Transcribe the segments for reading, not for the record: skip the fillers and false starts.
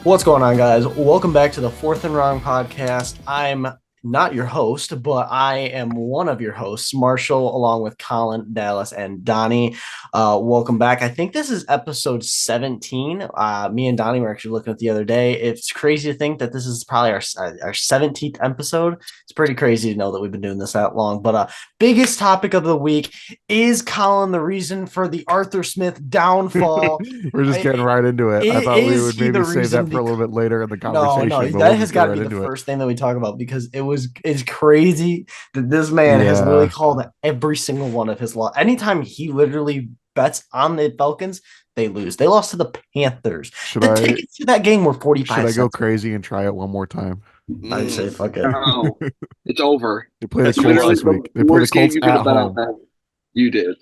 What's going on, guys? Welcome back to the Fourth and Wrong podcast. I'm not your host, but I am one of your hosts, Marshall, along with Colin, Dallas, and Donnie. Welcome back. I think this is episode 17. Me and Donnie were actually looking at the other day. It's crazy to think that this is probably our 17th episode. It's pretty crazy to know that we've been doing this that long. But biggest topic of the week is Colin the reason for the Arthur Smith downfall. We're just getting right into it. I thought we would maybe save that for a little bit later in the conversation. No, but that we'll has got to be the first thing that we talk about because it's crazy that this man has literally called every single one of his loss. Anytime he literally bets on the Falcons, they lose. They lost to the Panthers. Tickets to that game were 45 cents. Should I go crazy and try it one more time? I'd say fuck it. No, it's over. They played the Colts this week. They played the Colts at home. You did.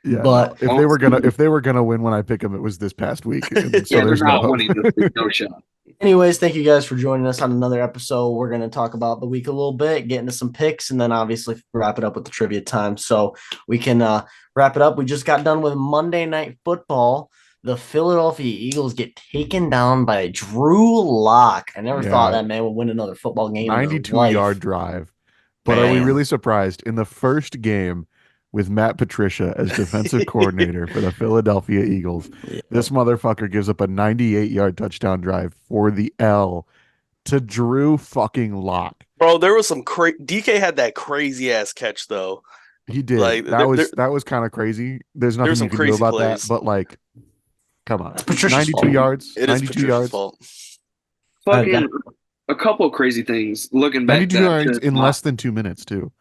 Yeah, but if they were gonna win when I pick them, it was this past week. So they're not winning this week. No shot. Anyways, thank you guys for joining us on another episode. We're going to talk about the week a little bit, get into some picks, and then obviously wrap it up with the trivia time. So we can wrap it up. We just got done with Monday Night Football. The Philadelphia Eagles get taken down by Drew Lock. I never thought that man would win another football game. 92-yard drive. But are we really surprised? In the first game, with Matt Patricia as defensive coordinator for the Philadelphia Eagles, this motherfucker gives up a 98-yard touchdown drive for the L to Drew fucking Lock. Bro, there was some DK had that crazy ass catch though. He did. Like, that was kind of crazy. There's nothing you can do about that. But like, come on, 92 yards. It 92 yards. Fault. Fucking a couple of crazy things. Looking back, 92 yards in less than 2 minutes too.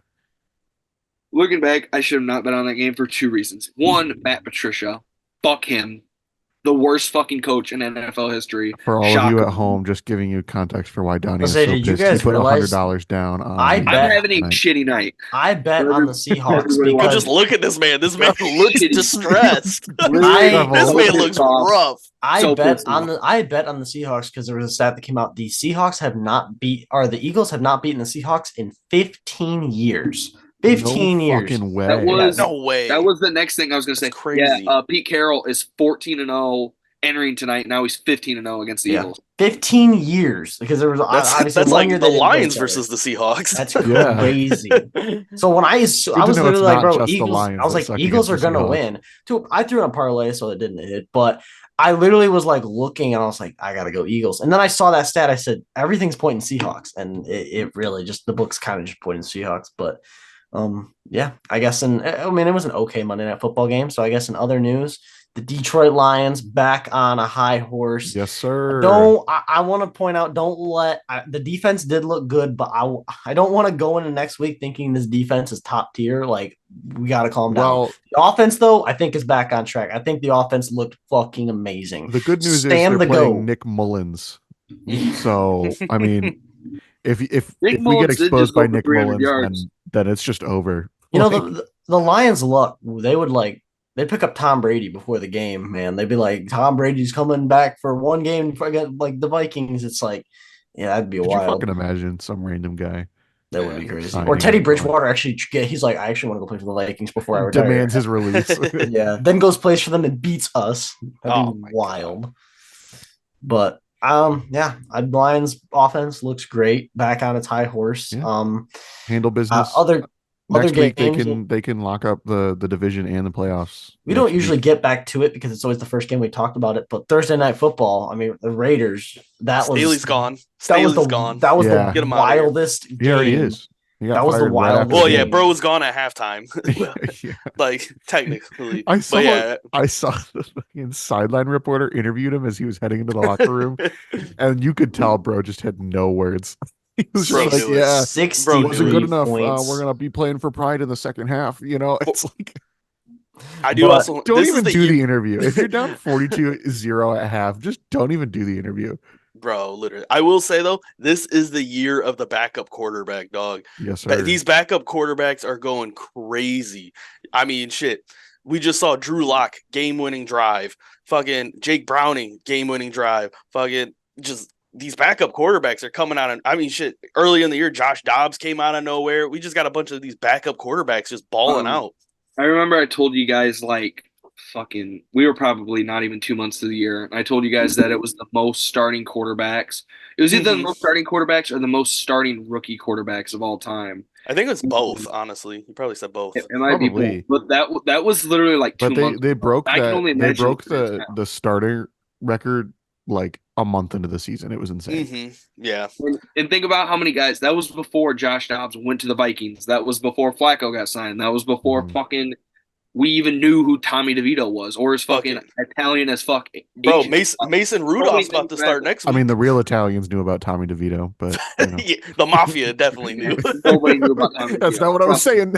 Looking back, I should have not bet on that game for two reasons. One, Matt Patricia. Fuck him. The worst fucking coach in NFL history. For all of you at home, just giving you context for why Donnie is so pissed. He put $100 down on I'm having a shitty night. I bet on the Seahawks because just look at this man. This man looks distressed. This man looks rough. I bet on the Seahawks because there was a stat that came out. The Eagles have not beaten the Seahawks in 15 years. 15 years. Fucking way. No way. That was the next thing I was going to say. Crazy. Yeah, Pete Carroll is 14-0 entering tonight. Now he's 15-0 against the Eagles. 15 years because there was that's like the Lions versus the Seahawks. That's crazy. So when I was literally like, bro, Eagles. I was like, Eagles are going to win. I threw in a parlay, so it didn't hit, but I literally was like looking and I was like, I gotta go Eagles. And then I saw that stat. I said, everything's pointing Seahawks, and it really just the book's kind of just pointing Seahawks, but. I guess it was an okay Monday Night Football game. So I guess in other news, the Detroit Lions back on a high horse. Yes, sir. I want to point out, the defense did look good, but I don't want to go into next week thinking this defense is top tier. Like, we got to calm down. The offense, though, I think is back on track. I think the offense looked fucking amazing. The good news is they're playing Nick Mullins. So, I mean, if we get exposed by Nick Mullins, then it's just over. You know, the Lions luck, they'd pick up Tom Brady before the game, man. They'd be like, Tom Brady's coming back for one game against like the Vikings. It's like, yeah, that'd be wild. You fucking imagine some random guy. That would be crazy. Or Teddy Bridgewater he's like, I actually want to go play for the Vikings before I retire. Demands his release. Yeah, then goes plays for them and beats us. That'd be wild. God. But Lions offense looks great, back on its high horse. Yeah. Handle business. Next week they can lock up the division and the playoffs. We don't usually get back to it because it's always the first game we talked about it. But Thursday Night Football, I mean, the Raiders. Staley's gone. That was the wildest game. He already is. That was the wild. Well, yeah, bro was gone at halftime. Like technically, I saw the fucking sideline reporter interviewed him as he was heading into the locker room, and you could tell, bro, just had no words. He was just like, yeah, 60 wasn't good enough. We're gonna be playing for pride in the second half. You know, it's like. Don't even do the interview. If you're down 42-0 at half, just don't even do the interview. Bro, literally. I will say, though, this is the year of the backup quarterback, dog. Yes, sir. These backup quarterbacks are going crazy. I mean, shit. We just saw Drew Lock, game-winning drive. Fucking Jake Browning, game-winning drive. Fucking just these backup quarterbacks are coming out. Early in the year, Josh Dobbs came out of nowhere. We just got a bunch of these backup quarterbacks just balling out. I remember I told you guys, like, we were probably not even 2 months to the year. And I told you guys that it was the most starting quarterbacks. It was either the most starting quarterbacks or the most starting rookie quarterbacks of all time. I think it's both, honestly. You probably said both. It might Probably. be both. But that was literally like 2 months. They broke I can only that. They imagine broke what it is now. the starter record like a month into the season. It was insane. Yeah. And think about how many guys. That was before Josh Dobbs went to the Vikings. That was before Flacco got signed. That was before fucking we even knew who Tommy DeVito was, or his fucking Italian as fuck. Bro, Mason Rudolph's about to start next week. I mean, the real Italians knew about Tommy DeVito, but you know. Yeah, the mafia definitely knew. Nobody knew about Tommy DeVito. That's not what I was saying.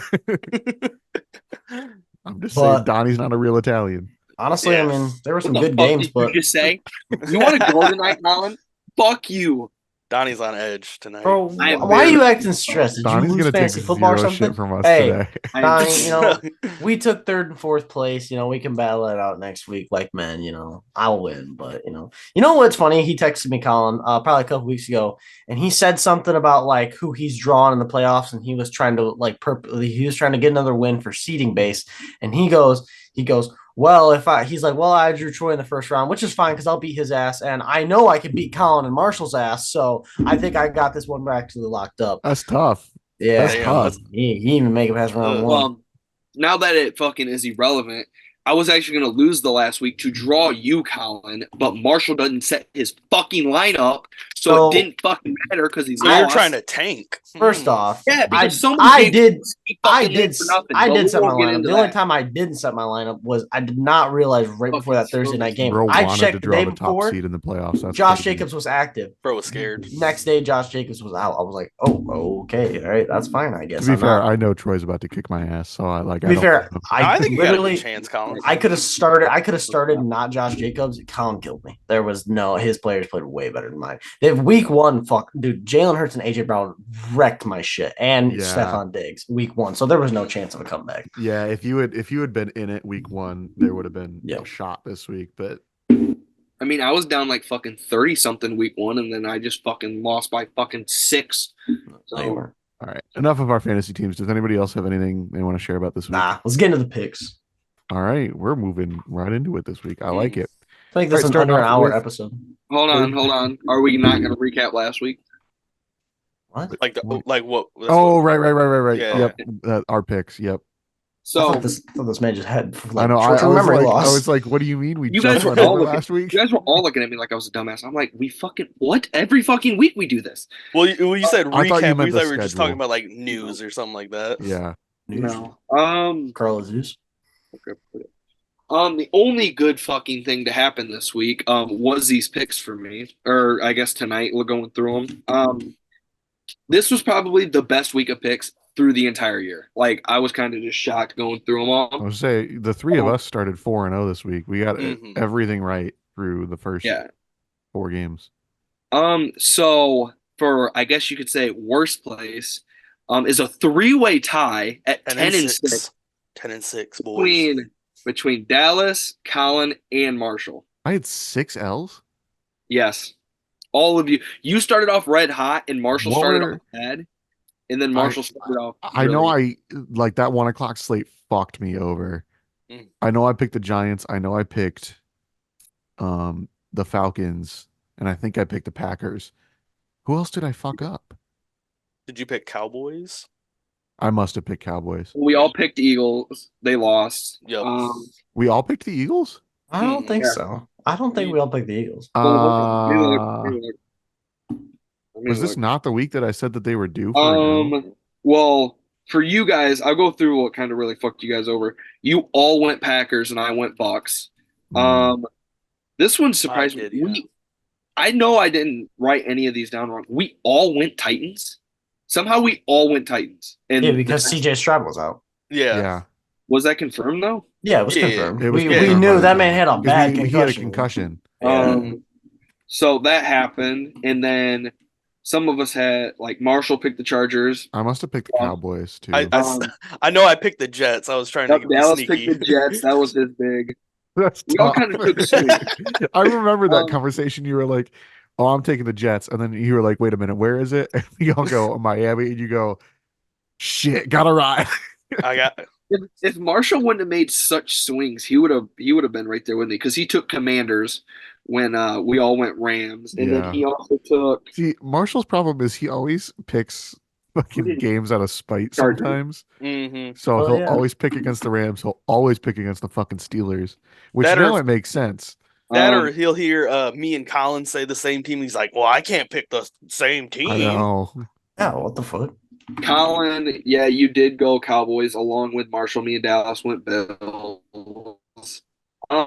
I'm just saying Donnie's not a real Italian. Honestly, I mean, there were some good games, but you just say you want to go tonight, Colin? Fuck you. Donnie's on edge tonight. Bro, why are you acting stressed? Did Donnie's you lose gonna fantasy take football or zero something? shit from us Hey, today. Donnie, we took 3rd and 4th place. We can battle it out next week like men. I'll win. But, what's funny? He texted me, Colin, probably a couple weeks ago, and he said something about, like, who he's drawn in the playoffs, and he was trying to, like, he was trying to get another win for seeding base, and he goes, well, he's like, well, I drew Troy in the first round, which is fine because I'll beat his ass, and I know I can beat Colin and Marshall's ass, so I think I got this one actually locked up. That's tough. Yeah, that's tough. He even make it past round one. Well, now that it fucking is irrelevant, I was actually going to lose the last week to draw you, Colin, but Marshall doesn't set his fucking lineup, so it didn't fucking matter because he's you're trying to tank. First off, yeah, because I did set my lineup. The only time I didn't set my lineup was I did not realize right before that Thursday night game. Bro I checked to the draw day the top before. Seed in the playoffs. That's Josh crazy. Jacobs was active. Bro was scared. Next day, Josh Jacobs was out. I was like, oh, okay, all right, that's fine, I guess. To be fair, I know Troy's about to kick my ass, so I think you got a good chance, Colin. I could have started not Josh Jacobs. Colin killed me. There was his players played way better than mine. They have week 1, dude, Jalen Hurts and AJ Brown wrecked my shit, and Stephon Diggs week 1. So there was no chance of a comeback. Yeah, if you had been in it week 1, there would have been a shot this week. But I mean, I was down like fucking 30 something week 1, and then I just fucking lost by fucking 6. So, all right, enough of our fantasy teams. Does anybody else have anything they want to share about this week? Nah, let's get into the picks. All right, we're moving right into it this week. I like it. I think this is under an hour episode. Hold on. Are we not going to recap last week? What? Like what? Oh, right. Yeah. Yep, our picks. Yep. So I thought this man just had I know. I was like, what do you mean we just went over last week? You guys were all looking at me like I was a dumbass. I'm like, we fucking what? Every fucking week we do this. Well, you said recap. We thought we were just talking schedule. about like news or something like that. Yeah. No. Carlos Zeus. Okay. The only good fucking thing to happen this week was these picks for me, or I guess tonight we're going through them. This was probably the best week of picks through the entire year. Like I was kind of just shocked going through them all. I would say the three of us started 4-0 this week. We got everything right through the first 4 games. So for I guess you could say worst place, is a 3-way tie at 10 and 6. 10 and 6 boys. Between Dallas, Colin, and Marshall. I had 6 L's. Yes, all of you. You started off red hot, and Marshall started off bad, and then Marshall started off. I know I like that 1 o'clock slate fucked me over. I know I picked the Giants. I know I picked the Falcons, and I think I picked the Packers. Who else did I fuck up? Did you pick Cowboys? I must have picked Cowboys. We all picked Eagles. They lost. Yep. We all picked the Eagles? I don't think so. I don't think we all picked the Eagles. Was this not the week that I said that they were due for well, for you guys, I'll go through what kind of really fucked you guys over. You all went Packers and I went Bucks. This one surprised me. Yeah. I know I didn't write any of these down wrong. We all went Titans. Somehow we all went Titans. And because CJ Stroud was out. Yeah. Was that confirmed though? Yeah, it was confirmed. It was we knew that man had a bad concussion. He had a concussion. So that happened, and then some of us had like Marshall picked the Chargers. I must have picked the Cowboys too. I know I picked the Jets. I was trying to get Dallas sneaky. picked the Jets. That was his big. That's we all kind of took swings. I remember that conversation. You were like, "Oh, I'm taking the Jets," and then you were like, "Wait a minute, where is it?" And we all go Miami, and you go, "Shit, gotta ride." If Marshall wouldn't have made such swings, he would have been right there with me because he took Commanders when we all went Rams, and then Yeah. he also took See, Marshall's problem is he always picks who fucking did games out of spite Chargers. sometimes. Hmm. So Oh he'll yeah. always pick against the Rams. He'll always pick against the fucking Steelers, which That or now it makes sense. he'll hear me and Colin say the same team. He's like, "Well, I can't pick the same I team." know. Yeah, what the fuck? Colin, yeah, you did go Cowboys along with Marshall. Me and Dallas went Bills.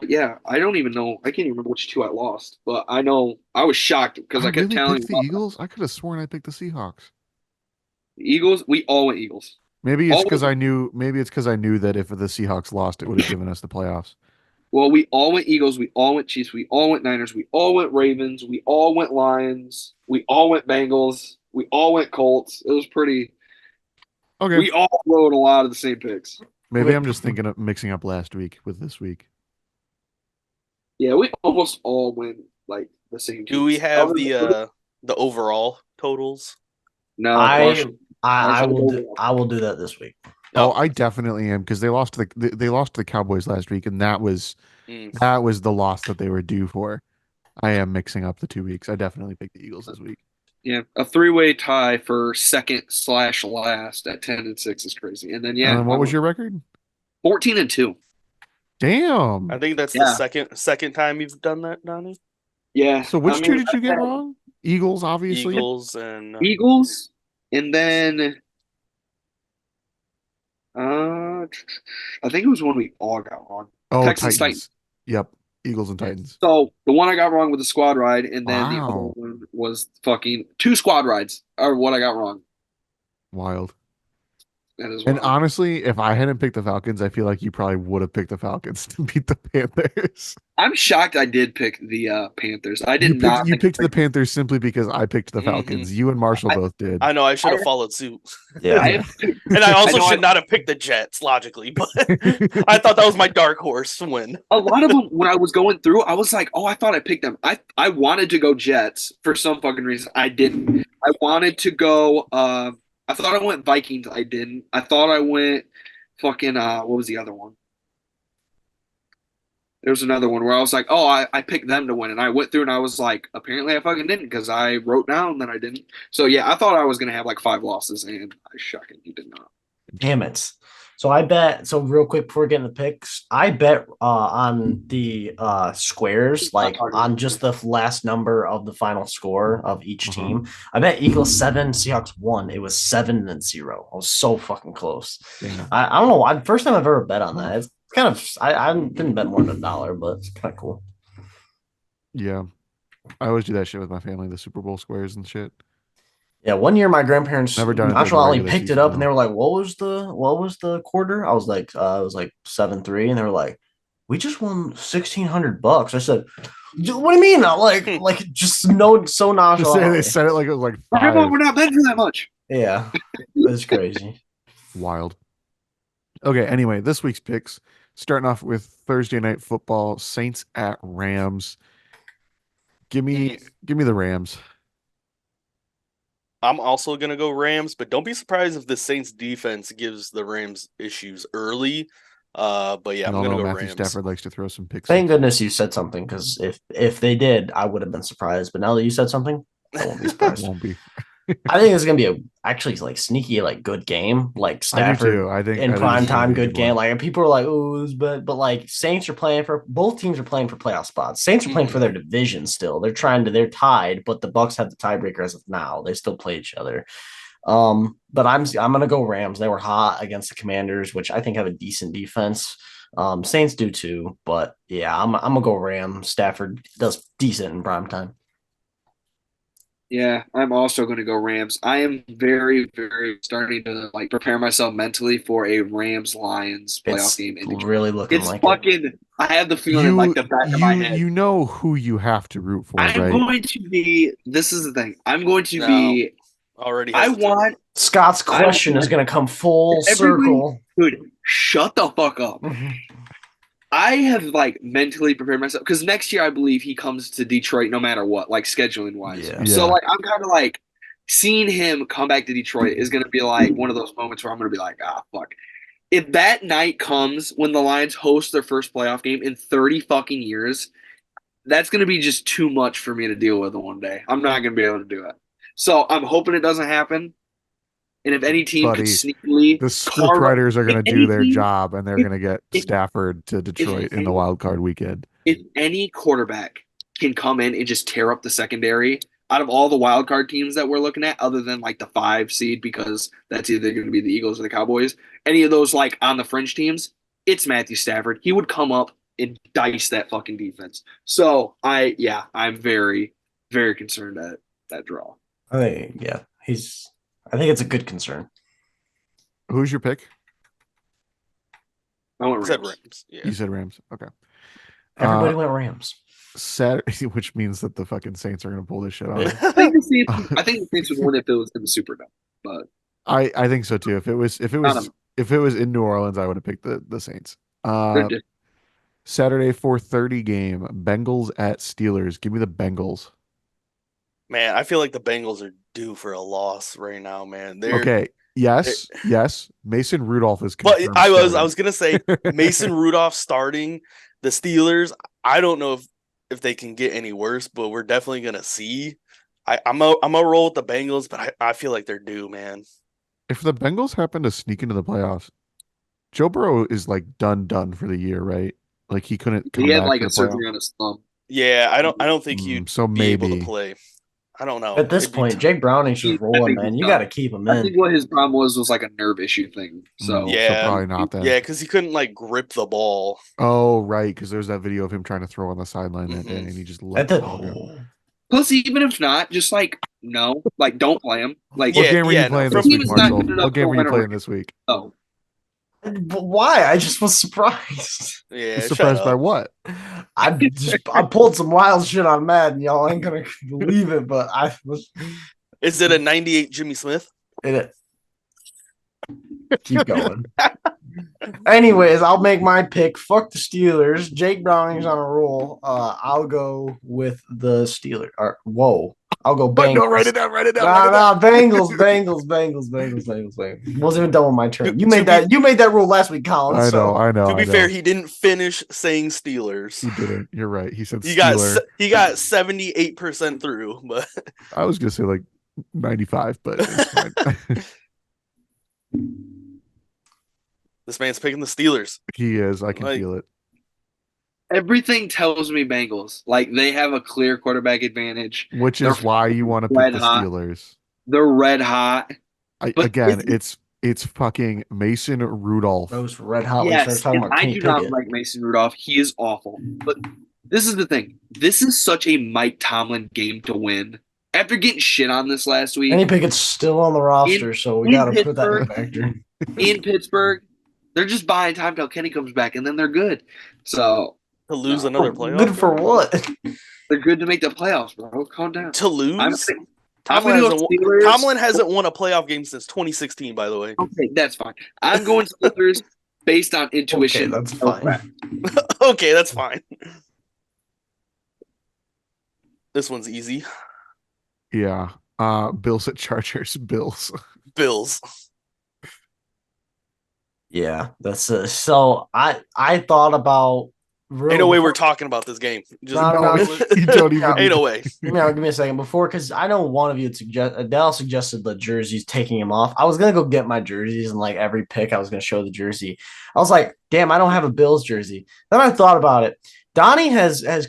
Yeah, I don't even know. I can't even remember which two I lost, but I know I was shocked because I I kept really telling picked the Eagles. I could have sworn I picked the Seahawks. the Eagles. We all went Eagles. Maybe it's All because went, I knew. Maybe it's because I knew that if the Seahawks lost, it would have given us the playoffs. well, we all went Eagles. We all went Chiefs. We all went Niners. We all went Ravens. We all went Lions. We all went Bengals. We all went Colts. It was pretty. Okay. We all wrote a lot of the same picks. Maybe I'm just thinking of mixing up last week with this week. Yeah, we almost all went like the same teams. Do we have Other than- the overall totals? no, I Marshall. I Marshall will will do go. I will do that this week. Oh, Oh. I definitely am because they lost to they lost to the Cowboys last week, and that was Mm. the loss that they were due for. I am mixing up the 2 weeks. I definitely picked the Eagles this week. Yeah, a three-way tie for second/last at 10-6 is crazy. And then And then what was I'm your record? 14-2. Damn. I think that's Yeah. the second time you've done that, Donnie. Yeah. So which I two mean, did you get wrong? Eagles, obviously. Eagles and Eagles, and then I think it was when we all got wrong. Oh, Texans, Titans. Yep. Eagles and Titans. So the one I got wrong with the squad ride, and then the other Wow. one was fucking two squad rides are what I got wrong. Wild. That is And wild. honestly, if I hadn't picked the Falcons, I feel like you probably would have picked the Falcons to beat the Panthers. I'm shocked I did pick the Panthers. I did not. You picked the Panthers simply because I picked the Mhm. Falcons. You and Marshall both did. I know I should have I- followed suit. Yeah. I have, And I also know should not have picked the Jets, logically, but I thought that was my dark horse win. a lot of them when I was going through, I was like, oh, I thought I picked them. I wanted to go Jets for some fucking reason. I didn't. I wanted to go. I thought I went Vikings. I didn't. I thought I went fucking. What was the other one? There was another one where I was like, oh, I picked them to win, and I went through and I was like, apparently I fucking didn't because I wrote down that I didn't. So yeah, I thought I was gonna have like 5 losses, and I shockingly did not. Damn it. So I bet so real quick before getting the picks, I bet on the squares, like on just the last number of the final score of each team. I bet Eagles 7, Seahawks 1. It was 7-0. I was so fucking close. Damn. I don't know. First time I've ever bet on that. It's kind of I didn't bet more than $1, but it's kind of cool. Yeah. I always do that shit with my family, the Super Bowl squares and shit. Yeah, one year my grandparents Never done it during the nonchalantly regular picked it season, up and though. they were like, what was the quarter? I was like, it was like 7-3, and they were like, we just won $1,600. I said, what do you mean? Like just so Just say nonchalant. they said it like it was like Grandma, 5. we're not betting for that much. Yeah, it's crazy. Wild. Okay, anyway, this week's picks. Starting off with Thursday night football, Saints at Rams. Give me the Rams. I'm also gonna go Rams, but don't be surprised if the Saints defense gives the Rams issues early. But yeah, I'm Y'all gonna know go Matthew Rams. Stafford likes to throw some picks. Thank goodness you said something, because if they did, I would have been surprised. But now that you said something, I won't be surprised. Won't be. I think it's gonna be a actually like sneaky, like good game. Like Stafford I do too. I think in it's prime gonna time, be a good game. one. Like people are like, "Ooh," but like Saints are playing for both teams are playing for playoff spots. Saints are playing for their division still. They're tied, but the Bucks have the tiebreaker as of now. They still play each other. But I'm gonna go Rams. They were hot against the Commanders, which I think have a decent defense. Saints do too, but yeah, I'm gonna go Rams. Stafford does decent in prime time. Yeah, I'm also going to go Rams. I am very, very starting to like prepare myself mentally for a Rams Lions playoff It's game. really looking It's like fucking. I have the feeling in like the back of my head. You know who you have to root for, I'm right? going to be. This is the thing. I'm going to No. be. Already I hesitant. want, Scott's question is going to come full circle. dude. Shut the fuck up. I have like mentally prepared myself because next year I believe he comes to Detroit no matter what, like scheduling wise. Yeah. So Yeah. like I'm kind of like seeing him come back to Detroit is gonna be like one of those moments where I'm gonna be like, ah, fuck. if that night comes when the Lions host their first playoff game in 30 fucking years, that's going to be just too much for me to deal with in one day. I'm not going to be able to do it. So I'm hoping it doesn't happen. And if any team could Buddy, sneakily the scriptwriters are going to do their job, and they're going to get Stafford to Detroit in the wild card weekend. If any quarterback can come in and just tear up the secondary out of all the wild card teams that we're looking at, other than like the 5 seed, because that's either going to be the Eagles or the Cowboys, any of those like on the fringe teams, it's Matthew Stafford. He would come up and dice that fucking defense. So I'm very, very concerned at that draw. I think it's a good concern. Who's your pick? I went Said Rams. Rams. Yeah. You said Rams. Okay. Everybody went Rams. Saturday, which means that the fucking Saints are going to pull this shit off. I think the Saints would win if it was in the Superdome, but I think so too. If it was in New Orleans, I would have picked the Saints. Saturday 4:30 game, Bengals at Steelers. Give me the Bengals. Man, I feel like the Bengals are due for a loss right now, man. Okay. Yes. Mason Rudolph is But confirmed I starting. was gonna say Mason Rudolph starting the Steelers. I don't know if they can get any worse, but we're definitely gonna see. I'm a roll with the Bengals, but I feel like they're due, man. If the Bengals happen to sneak into the playoffs, Joe Burrow is like done for the year, right? Like he couldn't come he had back like for a the surgery playoffs. on his thumb. Yeah, I don't think he'd So be able maybe to play. I don't know. At this point, Jake Browning's just rolling, man. You got to keep him I in. think what his problem was like a nerve issue thing. So yeah, probably not then. Yeah, because he couldn't like grip the ball. Oh, right, because there's that video of him trying to throw on the sideline that day, and he just let the ball go. Plus, even if not, just like no, like don't play him. Like What game were you playing this week, Marshall? What game were you playing this week? Oh, But why? I just was surprised. Yeah, surprised by what? I pulled some wild shit on Madden. Y'all ain't gonna believe it, but I was. Is it a 98 Jimmy Smith? Keep going. Anyways, I'll make my pick. Fuck the Steelers. Jake Browning's on a roll. I'll go with the Steelers. I'll go Bengals. No, write it down. No, Bengals. Wasn't even done with my turn. You made that rule last week, Colin. I know. To be fair, he didn't finish saying Steelers. He didn't. You're right. He said he Steeler. He got 78% through, but I was gonna say like 95, but it's fine. This man's picking the Steelers. He is. I can feel it. Everything tells me Bengals. Like they have a clear quarterback advantage, which is why you want to pick the Steelers. They're red hot. It's fucking Mason Rudolph. Those red hot. Yes, I do not like Mason Rudolph. He is awful. But this is the thing. This is such a Mike Tomlin game to win. After getting shit on this last week, Kenny Pickett's still on the roster, so we got to put that in factor. In Pittsburgh, they're just buying time till Kenny comes back, and then they're good. So to lose another playoff. Good for what? They're good to make the playoffs, bro. Calm down. To lose? Tomlin hasn't won a playoff game since 2016, by the way. Okay, that's fine. I'm going Steelers based on intuition. Okay, that's fine. Okay, that's fine. This one's easy. Yeah. Bills at Chargers. Bills. Yeah, that's so. I thought about. Ain't no way we're talking about this game. You don't even. Ain't no way. Give me a second before, because I know one of you Adele suggested the jerseys, taking him off. I was gonna go get my jerseys, and like every pick, I was gonna show the jersey. I was like, damn, I don't have a Bills jersey. Then I thought about it. Donnie has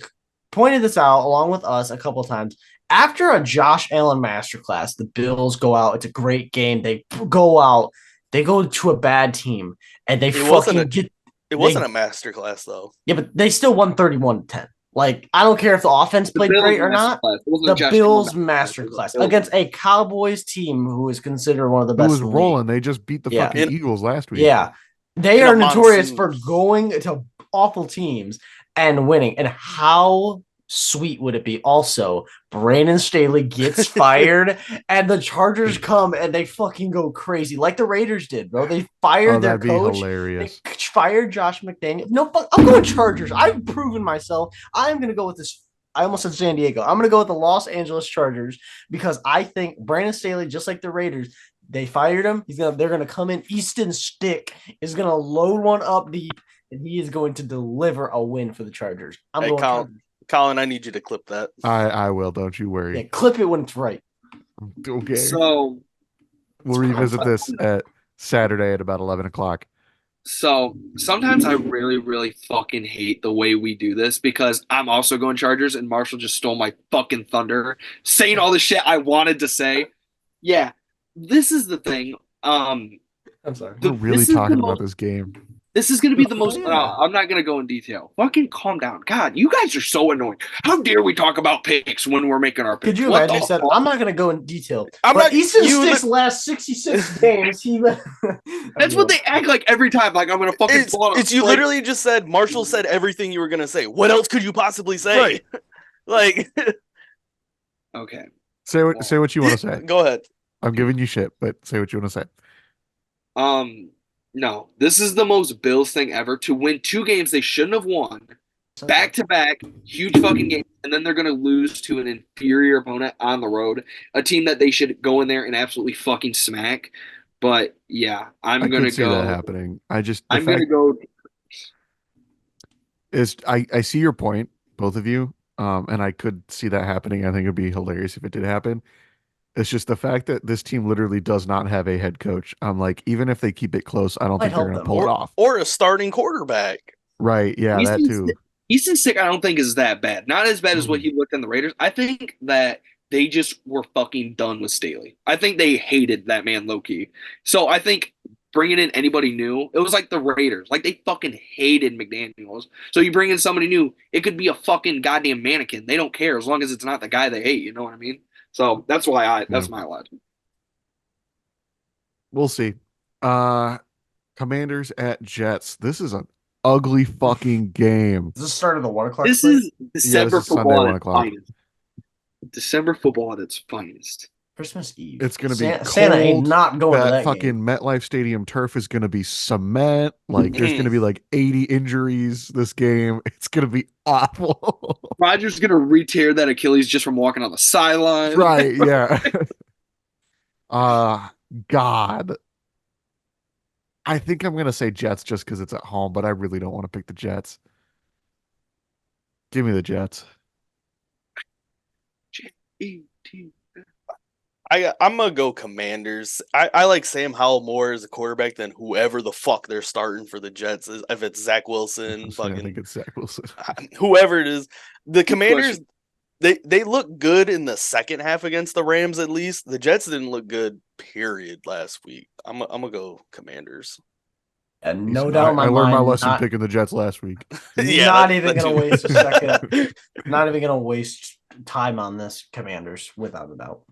pointed this out along with us a couple of times. After a Josh Allen masterclass, the Bills go out. It's a great game. They go out. They go to a bad team, and they fucking get. It wasn't a masterclass, though. Yeah, but they still won 31-10. Like, I don't care if the offense played great or not. The Bills masterclass against a Cowboys team who is considered one of the best. Who was rolling? They just beat the fucking Eagles last week. Yeah. They are notorious for going to awful teams and winning. And how sweet would it be? Also, Brandon Staley gets fired, and the Chargers come and they fucking go crazy, like the Raiders did, bro. They fired their coach. Hilarious. They fired Josh McDaniel. No, I'm going Chargers. I've proven myself. I'm gonna go with this. I almost said San Diego. I'm gonna go with the Los Angeles Chargers because I think Brandon Staley, just like the Raiders, They fired him. They're gonna come in. Easton Stick is gonna load one up deep, and he is going to deliver a win for the Chargers. I'm going Chargers. Colin, I need you to clip that. I will. Don't you worry. Yeah, clip it when it's right. Okay. So we'll revisit this at Saturday at about 11 o'clock. So sometimes I really, really fucking hate the way we do this because I'm also going Chargers and Marshall just stole my fucking thunder, saying all the shit I wanted to say. Yeah, this is the thing. I'm sorry. We're really talking about this game. This is going to be the most. I'm not going to go in detail. Fucking calm down. God, you guys are so annoying. How dare we talk about picks when we're making our picks? Could you imagine? He said, "I'm not going to go in detail." I'm but not. Easton Stick's last 66 games. That's what they act like every time. Like I'm going to fucking. It's you literally just said. Marshall said everything you were going to say. What else could you possibly say? Right. Like. Okay. Say what you want to say. Go ahead. I'm giving you shit, but say what you want to say. No, this is the most Bills thing ever to win 2 games they shouldn't have won, back to back, huge fucking games, and then they're going to lose to an inferior opponent on the road, a team that they should go in there and absolutely fucking smack. But yeah, I'm going to go. That happening. I'm going to go. I see your point, both of you, and I could see that happening. I think it'd be hilarious if it did happen. It's just the fact that this team literally does not have a head coach. I'm like, even if they keep it close, I don't think they're going to pull it off. Or a starting quarterback. Right. Yeah, that too. Easton Stick, I don't think is that bad. Not as bad as what he looked in the Raiders. I think that they just were fucking done with Staley. I think they hated that man low-key. So I think bringing in anybody new, it was like the Raiders. Like they fucking hated McDaniels. So you bring in somebody new, it could be a fucking goddamn mannequin. They don't care as long as it's not the guy they hate. You know what I mean? So that's why that's my logic. We'll see. Commanders at Jets. This is an ugly fucking game. Is this start of the 1 o'clock? This is December football at its finest. December football at its finest. Christmas Eve. It's gonna be cold. Santa ain't not going to that fucking game. MetLife Stadium turf is gonna be cement. Like there's gonna be like 80 injuries this game. It's gonna be awful. Rodgers gonna re-tear that Achilles just from walking on the sideline. Right? Yeah. God. I think I'm gonna say Jets just because it's at home, but I really don't want to pick the Jets. Give me the Jets. I'm gonna go Commanders. I like Sam Howell more as a quarterback than whoever the fuck they're starting for the Jets. If it's Zach Wilson, I think it's Zach Wilson. Whoever it is, the Commanders they look good in the second half against the Rams. At least the Jets didn't look good. Period. Last week, I'm gonna go Commanders. And no doubt, I learned my lesson picking the Jets last week. Yeah, not even gonna waste a second. Not even gonna waste time on this. Commanders, without a doubt.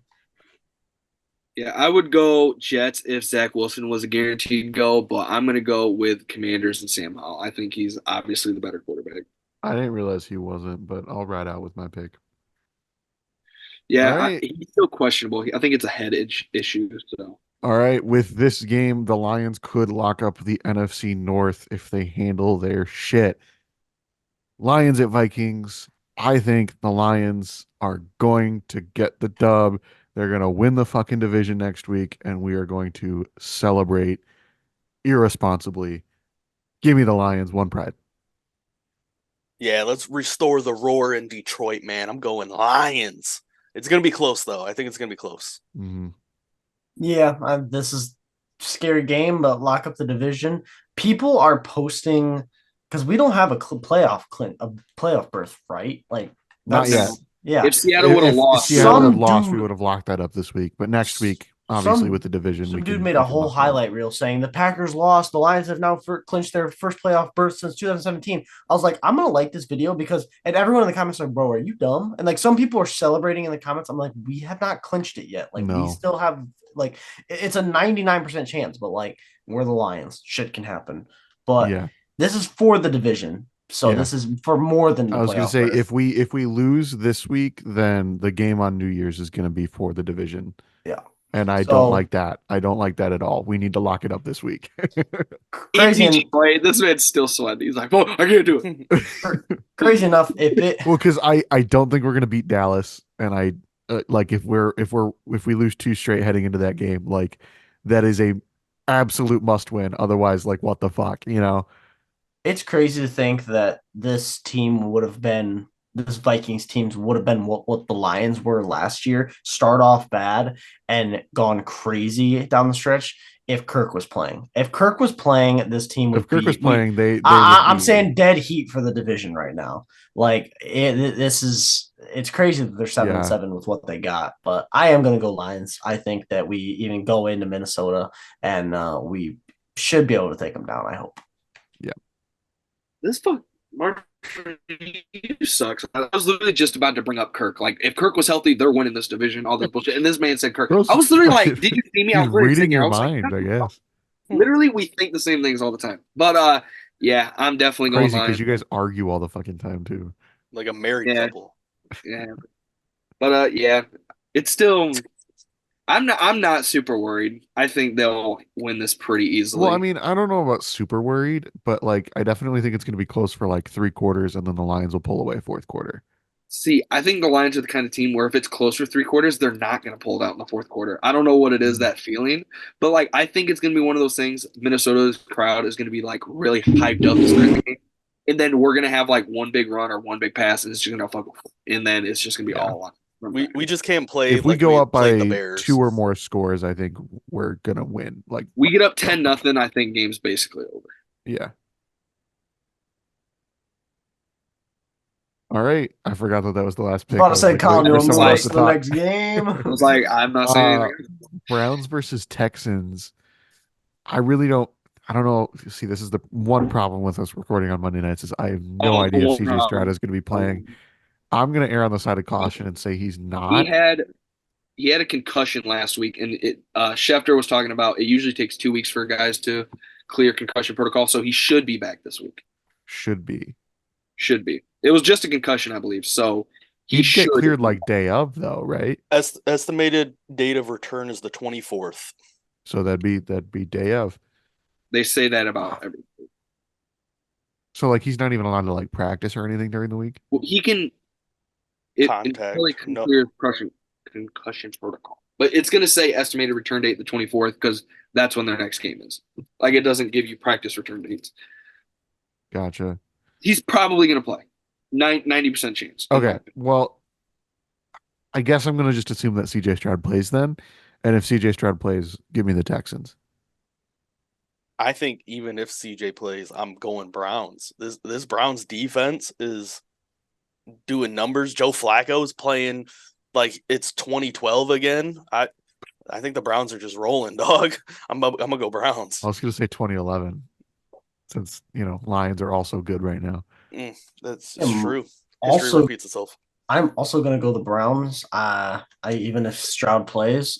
Yeah, I would go Jets if Zach Wilson was a guaranteed go, but I'm going to go with Commanders and Sam Howell. I think he's obviously the better quarterback. I didn't realize he wasn't, but I'll ride out with my pick. Yeah, right. He's still questionable. I think it's a head issue. So. All right, with this game, the Lions could lock up the NFC North if they handle their shit. Lions at Vikings. I think the Lions are going to get the dub. They're going to win the fucking division next week, and we are going to celebrate irresponsibly. Give me the Lions, one pride. Yeah, let's restore the roar in Detroit, man. I'm going Lions. It's going to be close, though. I think it's going to be close. Mm-hmm. Yeah, this is a scary game, but lock up the division. People are posting, because we don't have a playoff berth, right? Like, not yet. Yeah. If Seattle would have lost, we would have locked that up this week. But next week, obviously, with the division, some dude made a whole highlight reel saying the Packers lost. The Lions have now clinched their first playoff berth since 2017. I was like, I'm gonna like this video because, and everyone in the comments are like, bro, are you dumb? And like some people are celebrating in the comments. I'm like, we have not clinched it yet. Like we still have like it's a 99% chance, but like we're the Lions. Shit can happen. But this is for the division. So this is for more than I was going to say, if we lose this week, then the game on New Year's is going to be for the division. Yeah. And I don't like that. I don't like that at all. We need to lock it up this week. Crazy. This man's still sweating. He's like, I can't do it. Crazy enough, well, because I don't think we're going to beat Dallas, and I like if we lose 2 straight heading into that game, like that is a absolute must win. Otherwise, like what the fuck, you know? It's crazy to think that this Vikings teams would have been what the Lions were last year. Start off bad and gone crazy down the stretch. If Kirk was playing, this team If would Kirk was be. playing, they would I'm be. saying dead heat for the division right now. Like it's crazy that they're seven and Yeah. seven with what they got. But I am going to go Lions. I think that we even go into Minnesota and we should be able to take them down. I hope. Yeah. This fuck Mark, you sucks. I was literally just about to bring up Kirk. Like, if Kirk was healthy, they're winning this division. All this bullshit, and this man said Kirk. Bro's I was literally like, fucking- "Did you see me?" I He's was literally reading sitting here. your I was like, mind, I guess. literally, we think the same things all the time. But yeah, I'm definitely going Crazy because Lions. you guys argue all the fucking time too. Like a married Yeah, couple. yeah. But yeah, it's still. I'm not super worried. I think they'll win this pretty Well, I easily. mean, I don't know about super worried, but like I definitely think it's going to be close for like 3 quarters, and then the Lions will pull away fourth quarter. See, I think the Lions are the kind of team where if it's close for 3 quarters, they're not going to pull it out in the fourth quarter. I don't know what it is, that feeling, but like I think it's going to be one of those things. Minnesota's crowd is going to be like really hyped up to start the game, and then we're going to have like one big run or one big pass, and it's just going to fuck, and then it's just going to be Yeah. all on. We just can't play If we like go we up played the by Bears. 2 or more scores, I think we're gonna win. Like We get up 10-0, I think game's basically over. yeah. All right. I forgot that was the last pick. About I to was say, like Colin, you waiting for want to move someone else us to to the talk. next game? I was like, I'm not saying anything. Browns versus Texans. I don't know. See, this is the one problem with us recording on Monday nights is I have no Oh, idea if one CJ Stroud problem. is going to be playing. I'm going to err on the side of caution and say he's He not. had he had a concussion last week, and Schefter was talking about it usually takes 2 weeks for guys to clear concussion protocol, so he should be back this week. Should be. Should be. It was just a concussion, I believe, so he He'd should get cleared like day of though, right? Estimated date of return is the 24th. So that'd be day of. They say that about every. So like he's not even allowed to like practice or anything during the week. Well, he can. It Contact. really can clear concussion protocol, but it's going to say estimated return date the 24th because that's when their next game is. Like it doesn't give you practice return dates. Gotcha. He's probably going to play. 90% chance. Okay. Well, I guess I'm gonna just assume that CJ Stroud plays then. And if CJ Stroud plays, give me the Texans. I think even if CJ plays, I'm going Browns. This Browns defense is doing numbers. Joe Flacco is playing like it's 2012 again. I think the Browns are just rolling, dog. I'm gonna go Browns. I was gonna say 2011, since Lions are also good right now. That's true. History Also, repeats itself. I'm also gonna go the Browns. Even if Stroud plays,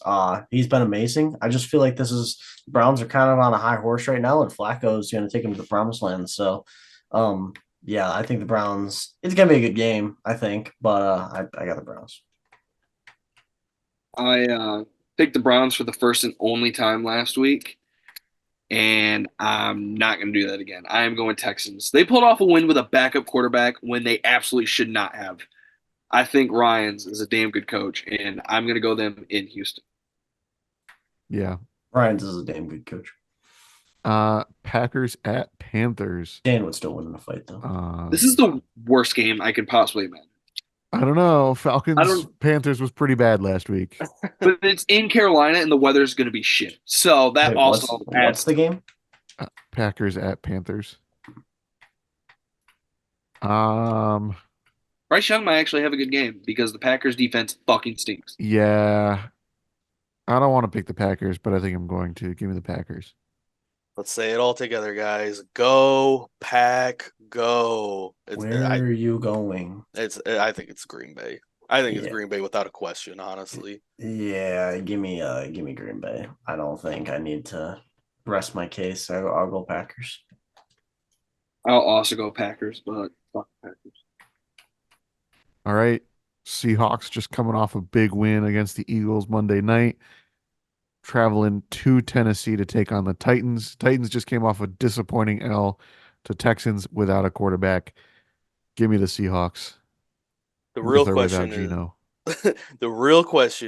he's been amazing. I just feel like Browns are kind of on a high horse right now, and Flacco's gonna take him to the promised land. So, yeah, I think the Browns. It's gonna be a good game, I think, but I got the Browns. I picked the Browns for the first and only time last week, and I'm not going to do that again. I am going Texans. They pulled off a win with a backup quarterback when they absolutely should not have. I think Ryans is a damn good coach, and I'm going to go them in Houston. Yeah. Ryans is a damn good coach. Packers at Panthers. Dan would still win in a fight though. This is the worst game I could possibly imagine. I don't know. Falcons Panthers was pretty bad last week. But it's in Carolina, and the weather's going to be shit. So that also what's the game? Packers at Panthers. Bryce Young might actually have a good game because the Packers defense fucking stinks. Yeah. I don't want to pick the Packers, but I think I'm going to. Give me the Packers. Let's say it all together, guys. Go Pack, go! Where are you going? I think it's Green Bay. I think it's Green Bay without a question, honestly. Yeah, give me Green Bay. I don't think I need to rest my case. I'll go Packers. I'll also go Packers, but fuck Packers. All right. Seahawks just coming off a big win against the Eagles Monday night. Traveling to Tennessee to take on the Titans. Titans just came off a disappointing L to Texans without a quarterback. Give me the Seahawks. The real question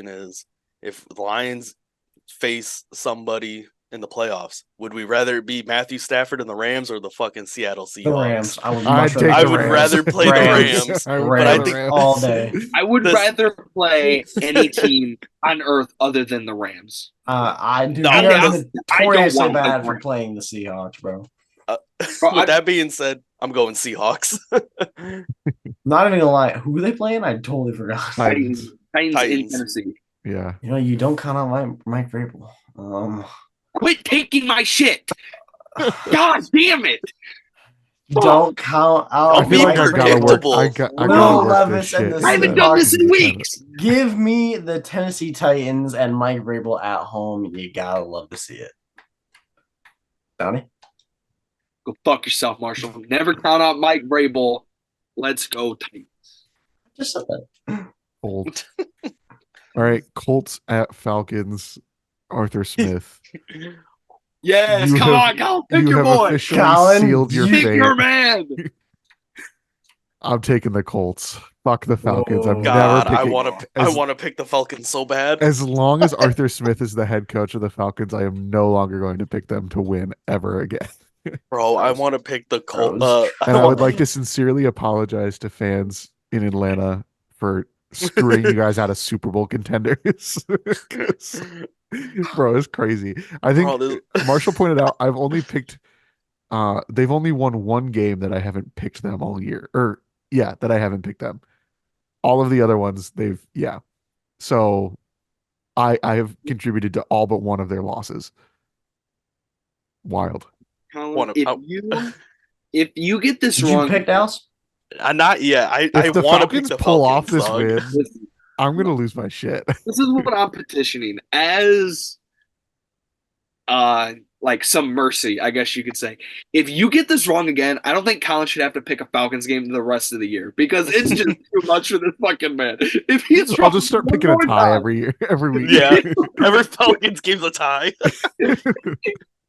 is if the Lions face somebody in the playoffs? Would we rather it be Matthew Stafford and the Rams or the fucking Seattle Seahawks? The Rams. I would rather play the Rams, but I think all day. I would rather play any team on earth other than the Rams. I do. No, We are notoriously want bad the for Rams. playing the Seahawks, bro. With that being said, I'm going Seahawks. Not even gonna lie, who are they playing? I totally forgot. Titans in Titans. Tennessee. Yeah. You know, you don't count on Mike Vrabel. Quit taking my shit. God damn it. Don't count out. Don't be I gotta work. predictable. I gotta Will work this Levis and shit. the I haven't done this in weeks. Give me the Tennessee Titans and Mike Vrabel at home. You gotta love to see it. Donnie? Go fuck yourself, Marshall. Never count out Mike Vrabel. Let's go Titans. Just said that. Colts. All right, Colts at Falcons. Arthur Smith. Yes, You come have- on, Colin. Pick you your have boy. officially Colin, sealed your Pick fate. your man. I'm taking the Colts. Fuck the Falcons. I'm God, never I picking. want to pick the Falcons so bad. As long as Arthur Smith is the head coach of the Falcons, I am no longer going to pick them to win ever again. Bro, I want to pick the Colts. And I would like to sincerely apologize to fans in Atlanta for screwing you guys out of Super Bowl contenders. 'Cause, bro, it's crazy. I think Marshall pointed out I've only picked they've only won one game that I haven't picked them all year. Or yeah, that I haven't picked them. All of the other ones So I have contributed to all but one of their losses. Wild. Colin, if you get this Did wrong, you pick Dallas? Not yet. I If the want to pick Falcons the pull off Falcons, this dog. win, I'm gonna lose my shit. this is what I'm petitioning as like some mercy, I guess you could say. If you get this wrong again, I don't think Colin should have to pick a Falcons game the rest of the year because it's just too much for this fucking man. If he's I'll just start picking a tie every week. Yeah, every Falcons game's a tie.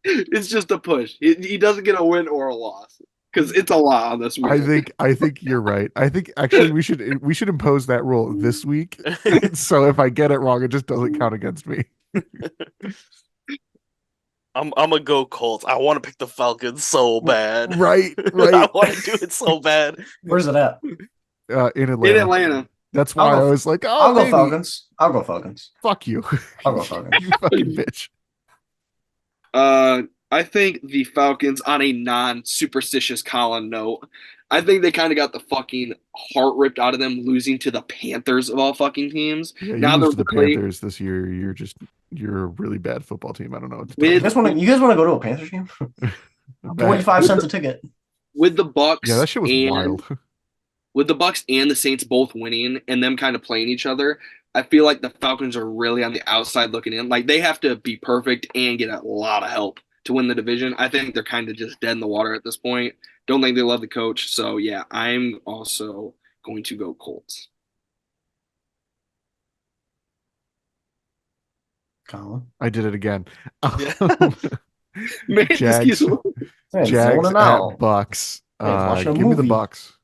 It's just a push. He doesn't get a win or a loss because it's a lot on this week. I think you're right. I think actually we should impose that rule this week. So if I get it wrong, it just doesn't count against me. I'm gonna go Colts. I want to pick the Falcons so bad. Right. I want to do it so bad. Where's it at? In Atlanta. In Atlanta. That's why I was like, I'll go maybe. Falcons. I'll go Falcons. Fuck you. I'll go Falcons. You fucking bitch. I think the Falcons, on a non-superstitious Colin note, I think they kind of got the fucking heart ripped out of them losing to the Panthers of all fucking teams. Yeah, now you lose they're to the Panthers this year. You're a really bad football team. I don't know what to tell You you. guys want to go to a Panthers game? 25 cents a ticket. with the Bucks. Yeah, that shit was wild. With the Bucks and the Saints both winning and them kind of playing each other, I feel like the Falcons are really on the outside looking in. Like they have to be perfect and get a lot of help to win the division. I think they're kind of just dead in the water at this point. Don't think they love the coach. So yeah, I'm also going to go Colts. Colin. I did it again. Yeah. Man, Jags at Bucks. Give me the Bucks.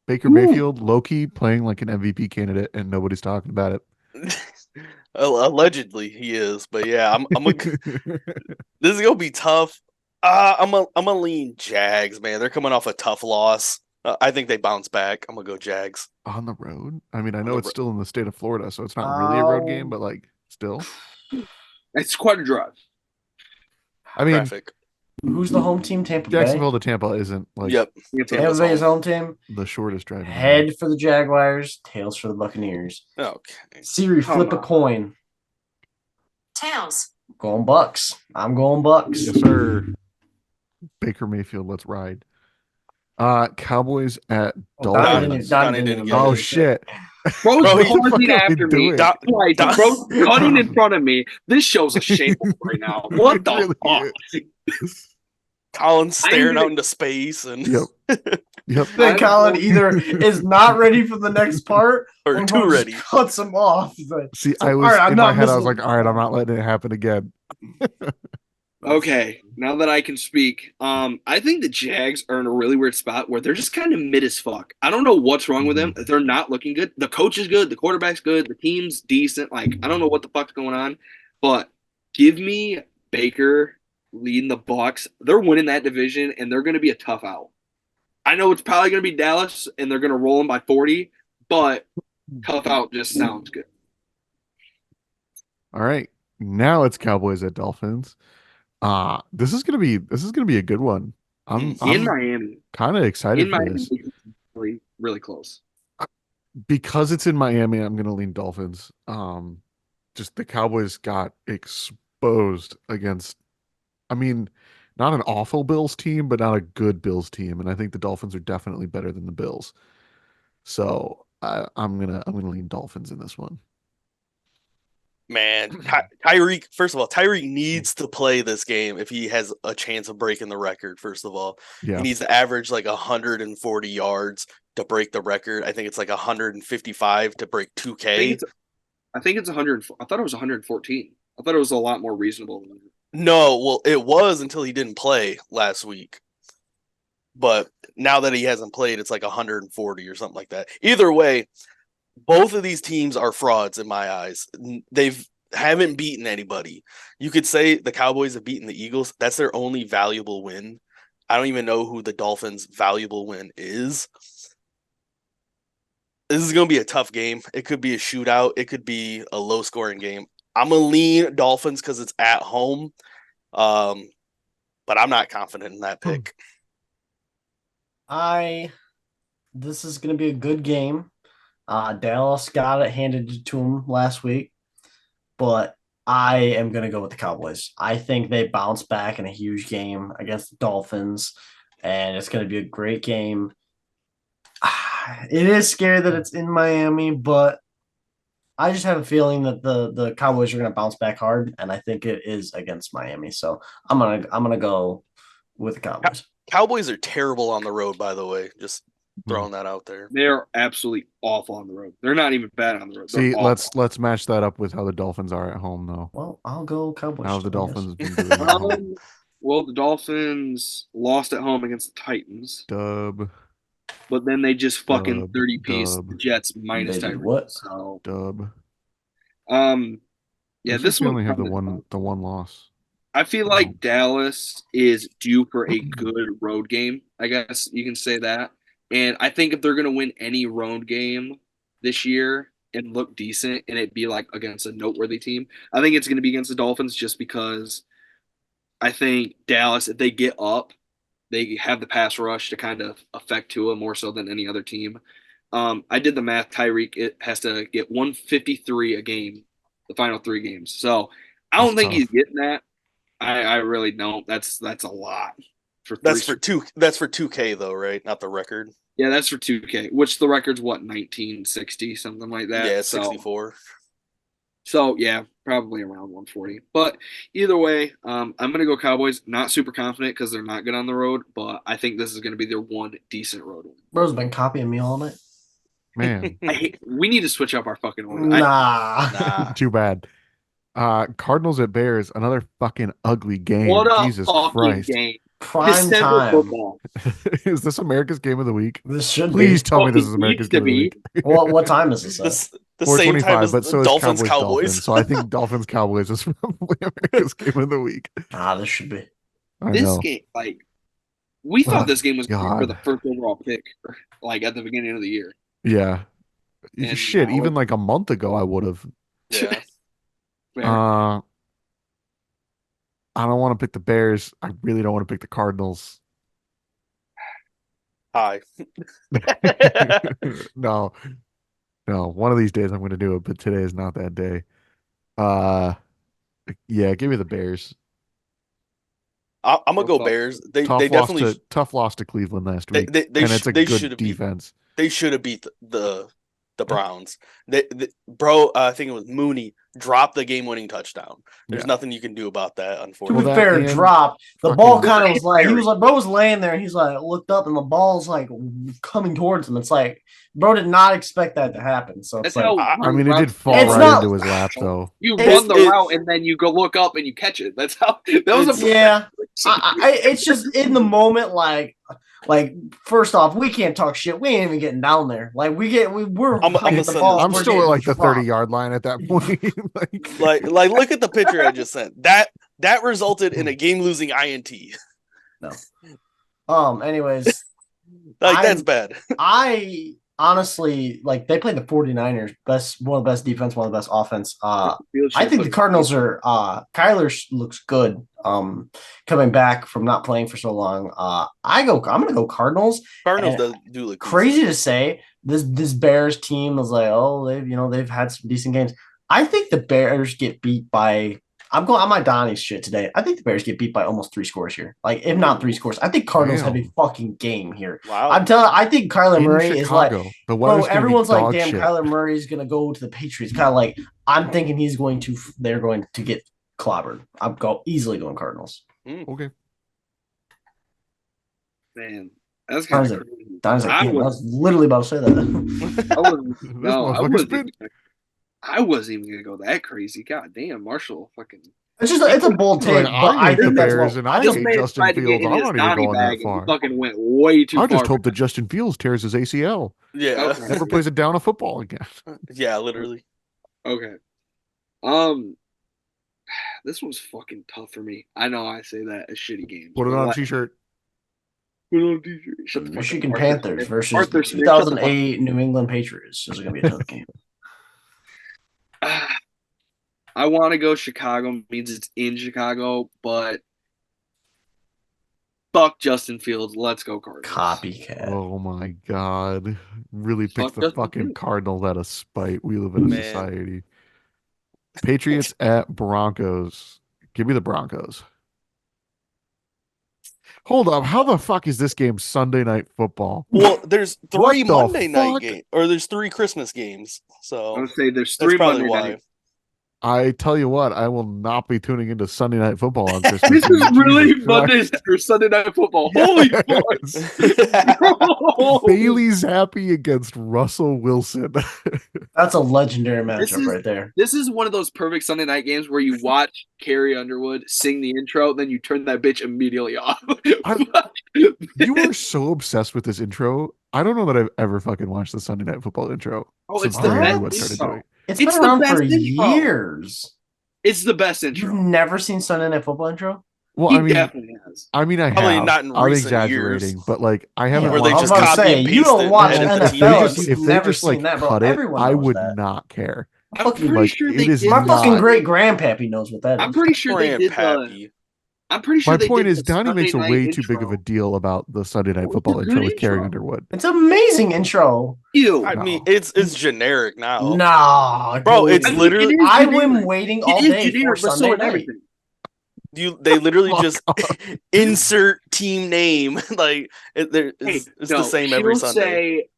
Baker Mayfield, low-key playing like an MVP candidate, and nobody's talking about it. Allegedly, he is, but yeah, this is gonna be tough. I'm gonna lean Jags, man. They're coming off a tough loss. I think they bounce back. I'm gonna go Jags on the road. I mean, I know it's still in the state of Florida, so it's not really a road game, but like still, it's quite a drive. I mean, traffic. Who's the home team? Tampa Bay. Jacksonville to Tampa isn't like Tampa Bay's home team. The shortest drive. Head for the Jaguars, tails for the Buccaneers. Okay. Siri, flip a coin. Tails. Going Bucks. I'm going Bucks. Yes, sir. Baker Mayfield, let's ride. Cowboys at Dolphins. Oh shit. Bro's pausing after me. Bro's cutting in front of me. This show's a shambles right now. What the really fuck? Colin's staring out into space and Yep. Then Colin either is not ready for the next part or too ready. Cuts him off. See, I was in my head, I was like, all right, I'm not letting it happen again. Okay, now that I can speak, I think the Jags are in a really weird spot where they're just kind of mid as fuck. I don't know what's wrong with them. They're not looking good. The coach is good. The quarterback's good. The team's decent. Like, I don't know what the fuck's going on. but give me Baker leading the Bucks. They're winning that division, and they're going to be a tough out. I know it's probably going to be Dallas, and they're going to roll them by 40, but tough out just sounds good. All right. Now it's Cowboys at Dolphins. This is gonna be a good one. I'm In Miami. kind of excited In for Miami, this. it's really, really close. Because it's in Miami, I'm gonna lean Dolphins. Just the Cowboys got exposed against, I mean, not an awful Bills team, but not a good Bills team, and I think the Dolphins are definitely better than the Bills. So I'm gonna lean Dolphins in this one. Man, Tyreek, first of all, Tyreek needs to play this game if he has a chance of breaking the record, first of all. Yeah. He needs to average like 140 yards to break the record. I think it's like 155 to break 2K. I think it's 100. I thought it was 114. I thought it was a lot more reasonable than that. No, well, it was until he didn't play last week. But now that he hasn't played, it's like 140 or something like that. Either way, both of these teams are frauds in my eyes. They've haven't beaten anybody. You could say the Cowboys have beaten the Eagles. That's their only valuable win. I don't even know who the Dolphins' valuable win is. This is going to be a tough game. It could be a shootout. It could be a low-scoring game. I'm going to lean Dolphins because it's at home. But I'm not confident in that pick. This is going to be a good game. Dallas got it handed to him last week, but I am going to go with the Cowboys. I think they bounce back in a huge game against the Dolphins, and it's going to be a great game. It is scary that it's in Miami, but I just have a feeling that the Cowboys are going to bounce back hard, and I think it is against Miami. So I'm gonna go with the Cowboys. Cowboys are terrible on the road, by the way. Just throwing that out there. They're absolutely awful on the road. They're not even bad on the road. See, let's match that up with how the Dolphins are at home, though. Well, I'll go Cowboys. How have the Dolphins been doing at home? Well, the Dolphins lost at home against the Titans. Dub. But then they just fucking 30-piece dub. the Jets minus They did Tyreek. what? So, Dub. yeah, Looks this like they one only have the one loss. I feel like Dallas is due for a good road game. I guess you can say that. And I think if they're going to win any road game this year and look decent and it be like against a noteworthy team, I think it's going to be against the Dolphins just because I think Dallas, if they get up, they have the pass rush to kind of affect Tua more so than any other team. I did the math. Tyreek it has to get 153 a game, the final 3 games. So I don't think he's getting that. I really don't. That's a lot for That's for 2K though, right? Not the record. Yeah, that's for 2K, which the record's what, 1960, something like that. Yeah, 64. So yeah, probably around 140. But either way, I'm gonna go Cowboys. Not super confident because they're not good on the road, but I think this is gonna be their one decent road win. Bro's been copying me all night. Man, we need to switch up our fucking order. Nah. Too bad. Cardinals at Bears, another fucking ugly game. What a Jesus fucking Christ. game. Prime December time. football. Is this America's game of the week? This should Please be. tell me this is America's game of the week. What time is this at? The same time as but so Dolphins is Cowboys. So I think Dolphins Cowboys is probably America's game of the week. This should be. This game, like, we thought this game was going to be for the God. first overall pick, like at the beginning of the year. Yeah. And Shit, now even like a month ago, I would have. Yeah. Fair. I don't want to pick the Bears. I really don't want to pick the Cardinals. Hi. No. One of these days I'm going to do it, but today is not that day. Yeah, give me the Bears. I'm gonna go Bears. They definitely tough loss to Cleveland last week, and it's a good defense. They should have beat the Browns. I think it was Mooney dropped the game-winning touchdown. There's nothing you can do about that, To unfortunately. be fair, drop. The ball kind of was like, bro was laying there and he's like, looked up and the ball's like coming towards him. It's like, bro did not expect that to happen. So it's like, it did fall right into his lap though. You run the route and then you go look up and you catch it. That's how that was yeah. It's just in the moment, like, Like, first off, we can't talk shit. We ain't even getting down there. Like, we're I'm playing gonna the send ball. this. I'm we're still at getting like the dropped. 30-yard line at that point. Like look at the picture I just sent. That resulted in a game-losing INT. No. Anyways, That's bad. I honestly like they played the 49ers, one of the best defense, one of the best offense. I think the Cardinals are Kyler looks good. Coming back from not playing for so long. I'm gonna go Cardinals. Cardinals do look crazy decent. to say. This Bears team is like, oh, they've had some decent games. I think the Bears get beat by I'm going on my Donnie's shit today. I think the Bears get beat by almost 3 scores here. Like, if not 3 scores. I think Cardinals have a fucking game here. Wow. I think Kyler Murray is like, the bro, everyone's like, damn, shit. Kyler Murray is gonna go to the Patriots. Kind of like, I'm thinking they're going to get clobbered. I'm easily going Cardinals. Okay. Man, that's kind of crazy. Donnie's like, damn, I was literally about to say that. I wasn't even gonna go that crazy. God damn, Marshall, fucking. It's a bold take, but I think that's Bears and I hate Justin Fields. I'm not even going that far. Fucking went way too far. I just hope that Justin Fields tears his ACL. Yeah, never plays a down of football again. Yeah, literally. Okay. This one's fucking tough for me. I know I say that a shitty game. Put it on a t-shirt. Put it on a t-shirt. Shut the fuck Michigan up. Panthers versus 2008 New England Patriots. This is gonna be a tough game. I want to go Chicago. Means it's in Chicago, but fuck Justin Fields. Let's go Cardinals. Copycat. Oh my god! Really picked the fucking Cardinals out of spite. We live in a society. Patriots at Broncos. Give me the Broncos. Hold up. How the fuck is this game Sunday Night Football? Well, there's 3 Monday night games, or there's 3 Christmas games. So I would say there's 3 Monday night. I tell you what, I will not be tuning into Sunday Night Football on Christmas. This is really Monday or Sunday Night Football. Holy fuck! Bailey Zappi against Russell Wilson. That's a legendary matchup right there. This is one of those perfect Sunday night games where you watch Carrie Underwood sing the intro, then you turn that bitch immediately off. You are so obsessed with this intro. I don't know that I've ever fucking watched the Sunday Night Football intro. Oh, it's the best intro. It's been around for years. It's the best intro. You've never seen Sunday Night Football intro? Well, he definitely has. I mean, I probably have. not in I'm recent exaggerating, years. but like I haven't. Where watched they just copy and you don't watch NFL. If they just like cut it, I would not care. I'm pretty sure they did. My fucking great grandpappy knows what that is. I'm pretty sure they did. I'm pretty sure. My point is, Donnie makes a way too big of a deal about the Sunday Night Football intro with Carrie Underwood. It's an amazing intro. I mean, it's generic now. Nah, bro, it's literally. I've been waiting all day for Sunday night. They literally just insert team name like it's the same every Sunday.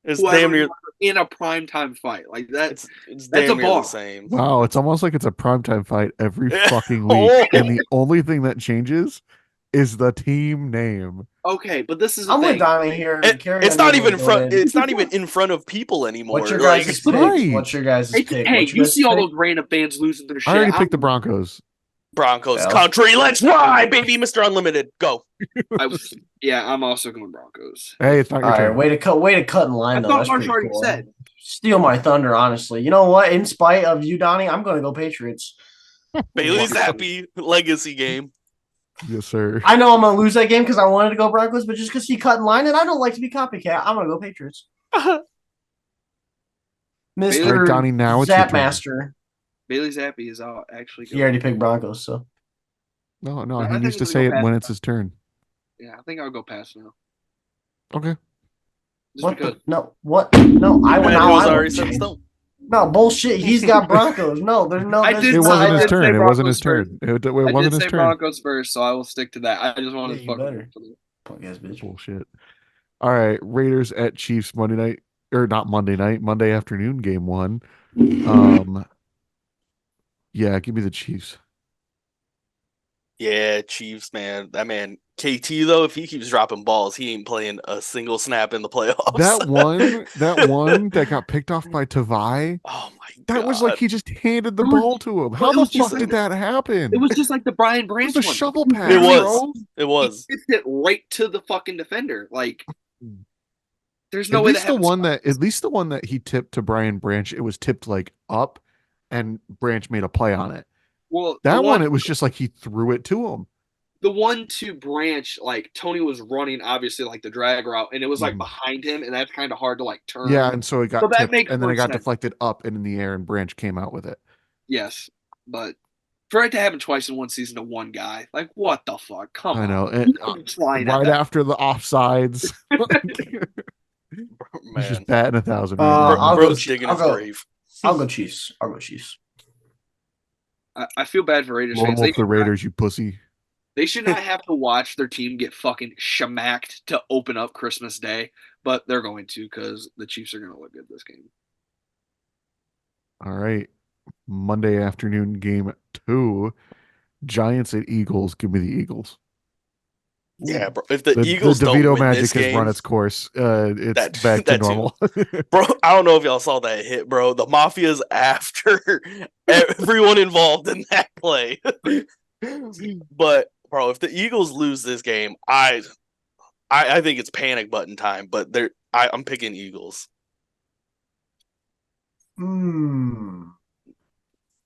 It's damn near in a primetime fight like that. It's damn near the same. Wow, it's almost like it's a primetime fight every fucking week, and the only thing that changes is the team name. Okay, but this is I'm with Donnie here. It's not even in front. It's not even in front of people anymore. What's your guys' pick? What's your guys' pick? Hey, you see all those random fans losing their shit. I already picked the Broncos. Broncos country, let's ride, baby, Mr. Unlimited, go. I'm also going Broncos. Hey, it's not your turn. Way to cut in line. I thought Marsh already said. Steal my thunder, honestly. You know what? In spite of you, Donnie, I'm going to go Patriots. Bailey's happy legacy game. Yes, sir. I know I'm going to lose that game because I wanted to go Broncos, but just because he cut in line, and I don't like to be copycat, I'm going to go Patriots. Mr. Donnie, now it's Zapmaster. Bailey Zappi is out actually. He already picked Broncos, so. No, he needs to say it when it's his turn. Yeah, I think I'll go pass now. Okay. What? No, what? No, I would not. Already set in stone. No, bullshit. He's got Broncos. No, there's no. It wasn't his turn. It wasn't his turn. It wasn't his turn. Broncos first, so I will stick to that. I just wanted to fuck Punk ass bitch. Bullshit. All right, Raiders at Chiefs Monday night, or not Monday night, Monday afternoon, game 1. Yeah, give me the Chiefs. Yeah, Chiefs, man. That man, KT though, if he keeps dropping balls, he ain't playing a single snap in the playoffs. That one that got picked off by Tavai. Oh my That was like God. he just handed the It was- ball to him. but How it the was just fuck like did that happen? It was just like the Brian It Branch was a one. shovel He pass, It was. bro. It was. He missed it right to the fucking defender. Like, there's At no way least the that one that at least the one that he tipped to Brian Branch, it was tipped like up, and Branch made a play on it. Well, That one, it was just like he threw it to him. the one to Branch, like Tony was running obviously like the drag route, and it was like Mhm. behind him, and that's kind of hard to like turn. Yeah, and so it got So that tipped, makes and then it more got sense. deflected up and in the air, and Branch came out with it. Yes, but for it to happen twice in one season to one guy, like what the fuck? Come I on. know. You couldn't fly Right that. after the offsides, he's just Man. batting 1,000 right I'll now. go Bro's Chiefs. digging I'll his go- grave. I'll go Chiefs. I'll go Chiefs. I feel bad for Raiders Lone fans. Wolf the Raiders, you pussy. They should not have to watch their team get fucking shamacked to open up Christmas Day, but they're going to because the Chiefs are going to look good this game. All right. Monday afternoon game 2. Giants at Eagles. Give me the Eagles. Yeah, bro. If the The Eagles don't DeVito win magic this has game, run its course. It's that- back to that too. normal. bro, I don't know if y'all saw that hit, bro. The Mafia's after everyone involved in that play. But bro, if the Eagles lose this game, I think it's panic button time. But I'm picking Eagles.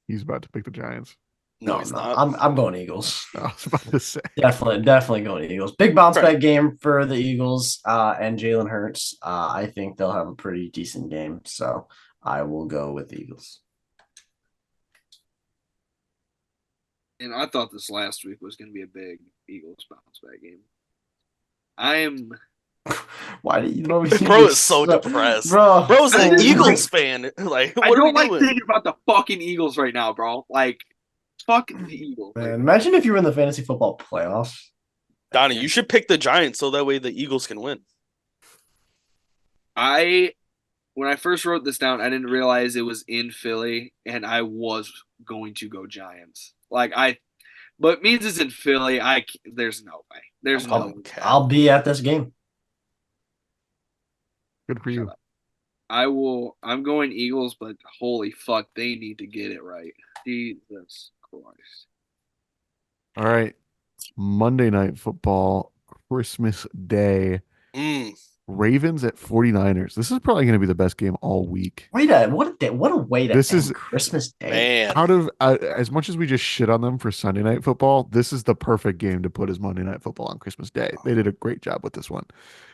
He's about to pick the Giants. No, he's not. I'm going Eagles. I was about to say. Definitely going Eagles. Big bounce Right. back game for the Eagles and Jalen Hurts. I think they'll have a pretty decent game, so I will go with the Eagles. And I thought this last week was going to be a big Eagles bounce back game. I am. Why do you know? Bro is so depressed. Bro's an I- Eagles fan. Like, I what are we don't like doing? thinking about the fucking Eagles right now, bro. Like, fuck the Eagles. Man, imagine if you were in the fantasy football playoffs. Donnie, you should pick the Giants so that way the Eagles can win. When I first wrote this down, I didn't realize it was in Philly, and I was going to go Giants. But it means it's in Philly. There's no way. There's no way. I'll be at this game. Good for you. I'm going Eagles, but holy fuck, they need to get it right. Jesus Christ. All right. Monday Night Football, Christmas Day. Ravens at 49ers. This is probably going to be the best game all week. What a way to This end is- Christmas Day. Man. Out of as much as we just shit on them for Sunday Night Football, this is the perfect game to put as Monday Night Football on Christmas Day. They did a great job with this one.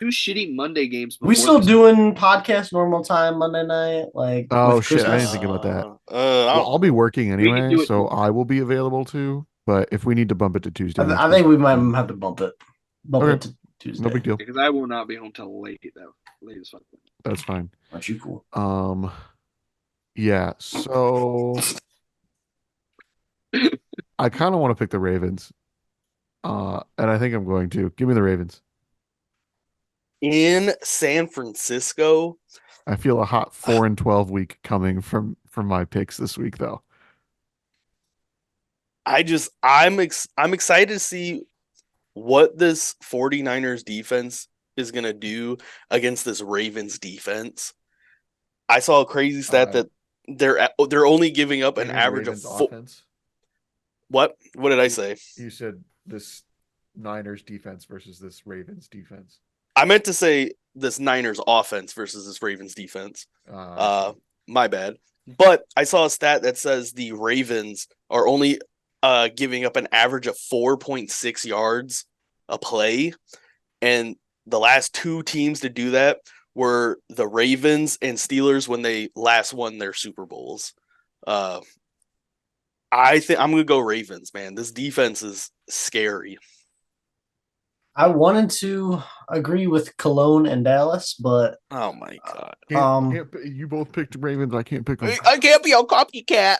2 shitty Monday games. We before still this. doing podcast normal time Monday night, like Oh, with shit, I Christmas? didn't think about that. I Well, I'll be working can anyway, do it so too. I will be available too. But if we need to bump it to Tuesday, I think we might have to bump it. Okay. It to Tuesday. no big deal. Because I will not be home till late as fuck. That's fine. Aren't you cool? Yeah. So I kind of want to pick the Ravens, and I think I'm going to. Give me the Ravens. in San Francisco. I feel a hot 4-12 week coming from my picks this week, though. I'm excited to see what this 49ers defense is going to do against this Ravens defense. I saw a crazy stat that they're only giving up an average of offense. What did I say? You said this Niners defense versus this Ravens defense. I meant to say this Niners offense versus this Ravens defense. My bad. But I saw a stat that says the Ravens are only giving up an average of 4.6 yards a play. And the last 2 teams to do that were the Ravens and Steelers when they last won their Super Bowls. I think I'm going to go Ravens, man. This defense is scary. I wanted to agree with Cologne and Dallas, but Oh my God. You both picked Ravens. I can't pick them. I can't be a copycat.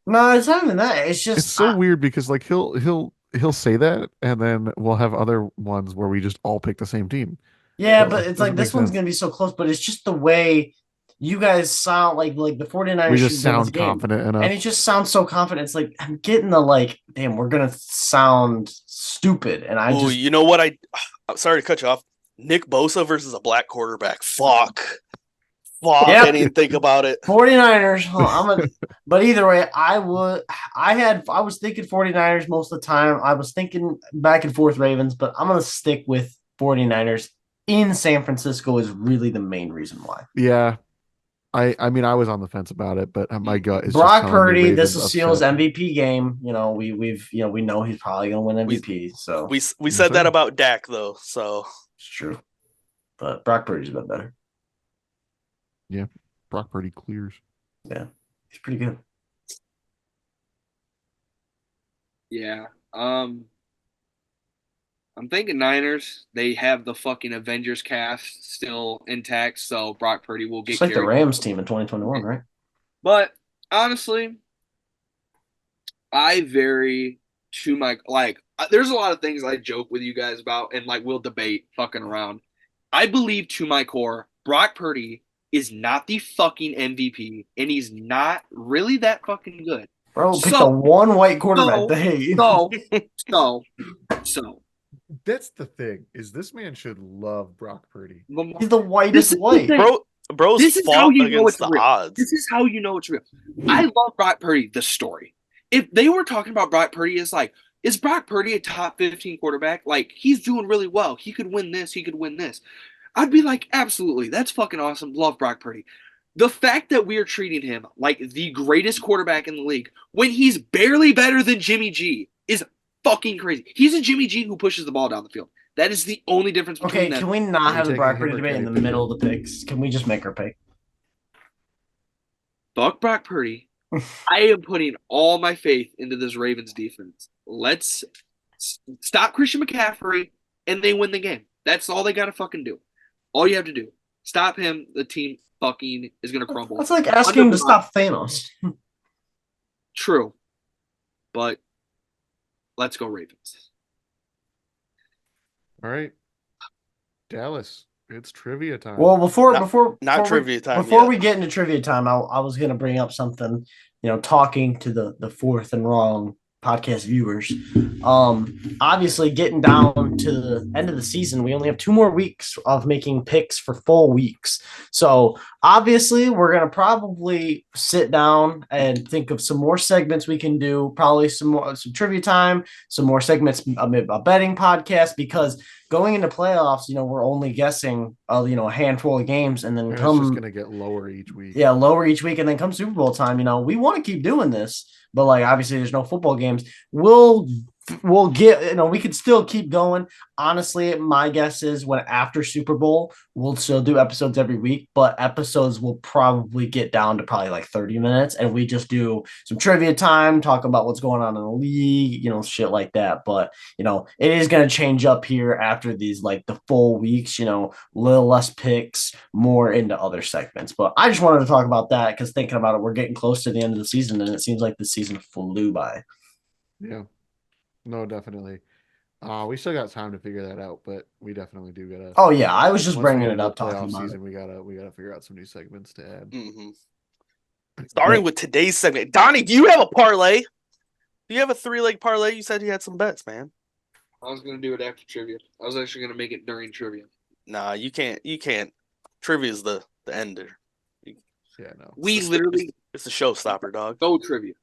no, it's not even that. It's just It's so weird because like he'll say that, and then we'll have other ones where we just all pick the same team. yeah, So but it it's like doesn't this make one's sense. gonna be so close, but it's just the way you guys sound like the 49ers We should just win sound this game. confident enough. And it just sounds so confident. It's like I'm getting the damn, we're gonna sound stupid. And I just, you know what? I'm sorry to cut you off. Nick Bosa versus a black quarterback. Fuck. Yep. I didn't even think about it. 49ers. But either way, I was thinking 49ers most of the time. I was thinking back and forth Ravens, but I'm gonna stick with 49ers in San Francisco is really the main reason why. Yeah. I mean, I was on the fence about it, but my gut is Brock just telling me Purdy. This Ravens is Seal's upset. MVP game. You know, we know he's probably gonna win MVP. So we said that about Dak though, so it's true. But Brock Purdy's a bit better. Yeah, Brock Purdy clears. Yeah, he's pretty good. Yeah. I'm thinking Niners. They have the fucking Avengers cast still intact, so Brock Purdy will get Just like the carried. Rams team in 2021, right? But honestly, I vary to my there's a lot of things I joke with you guys about and we'll debate fucking around. I believe to my core, Brock Purdy is not the fucking MVP, and he's not really that fucking good. Bro, pick the one white quarterback to hate. So. That's the thing, is this man should love Brock Purdy. He's the whitest white. Bro's this is fought how you know against it's the real. odds. This is how you know it's real. I love Brock Purdy, the story. If they were talking about Brock Purdy as is Brock Purdy a top 15 quarterback? He's doing really well. He could win this. He could win this. I'd be like, absolutely. That's fucking awesome. Love Brock Purdy. The fact that we are treating him like the greatest quarterback in the league when he's barely better than Jimmy G is fucking crazy. He's a Jimmy G who pushes the ball down the field. That is the only difference between them. Can we not have the Brock Purdy debate in the middle of the picks? Can we just make our pick? Fuck Brock Purdy. I am putting all my faith into this Ravens defense. Let's stop Christian McCaffrey and they win the game. That's all they got to fucking do. All you have to do. Stop him. The team fucking is going to crumble. That's like asking him to stop Thanos. True. But let's go Ravens. All right. Dallas, it's trivia time. Well, before we get into trivia time, I was going to bring up something, talking to the fourth and wrong podcast viewers. Obviously getting down to the end of the season, we only have 2 more weeks of making picks for full weeks. So obviously we're going to probably sit down and think of some more segments we can do, probably some trivia time, some more segments, a betting podcast, because going into playoffs, we're only guessing, a handful of games, and then it's just going to get lower each week. Yeah, lower each week, and then come Super Bowl time, we want to keep doing this, but obviously there's no football games. We'll get, we could still keep going. Honestly, my guess is when after Super Bowl, we'll still do episodes every week, but episodes will probably get down to probably 30 minutes, and we just do some trivia time, talk about what's going on in the league, shit like that. But, it is going to change up here after these, the full weeks, little less picks, more into other segments. But I just wanted to talk about that because thinking about it, we're getting close to the end of the season, and it seems like the season flew by. Yeah. No, definitely. We still got time to figure that out, but we definitely do gotta. Oh yeah, I was just bringing it up, talking about season. We gotta figure out some new segments to add. Mm-hmm. Starting with today's segment, Donnie, do you have a parlay? Do you have a 3-leg parlay? You said you had some bets, man. I was gonna do it after trivia. I was actually gonna make it during trivia. Nah, you can't. Trivia is the ender. Yeah, no. It's a showstopper, dog. Go trivia.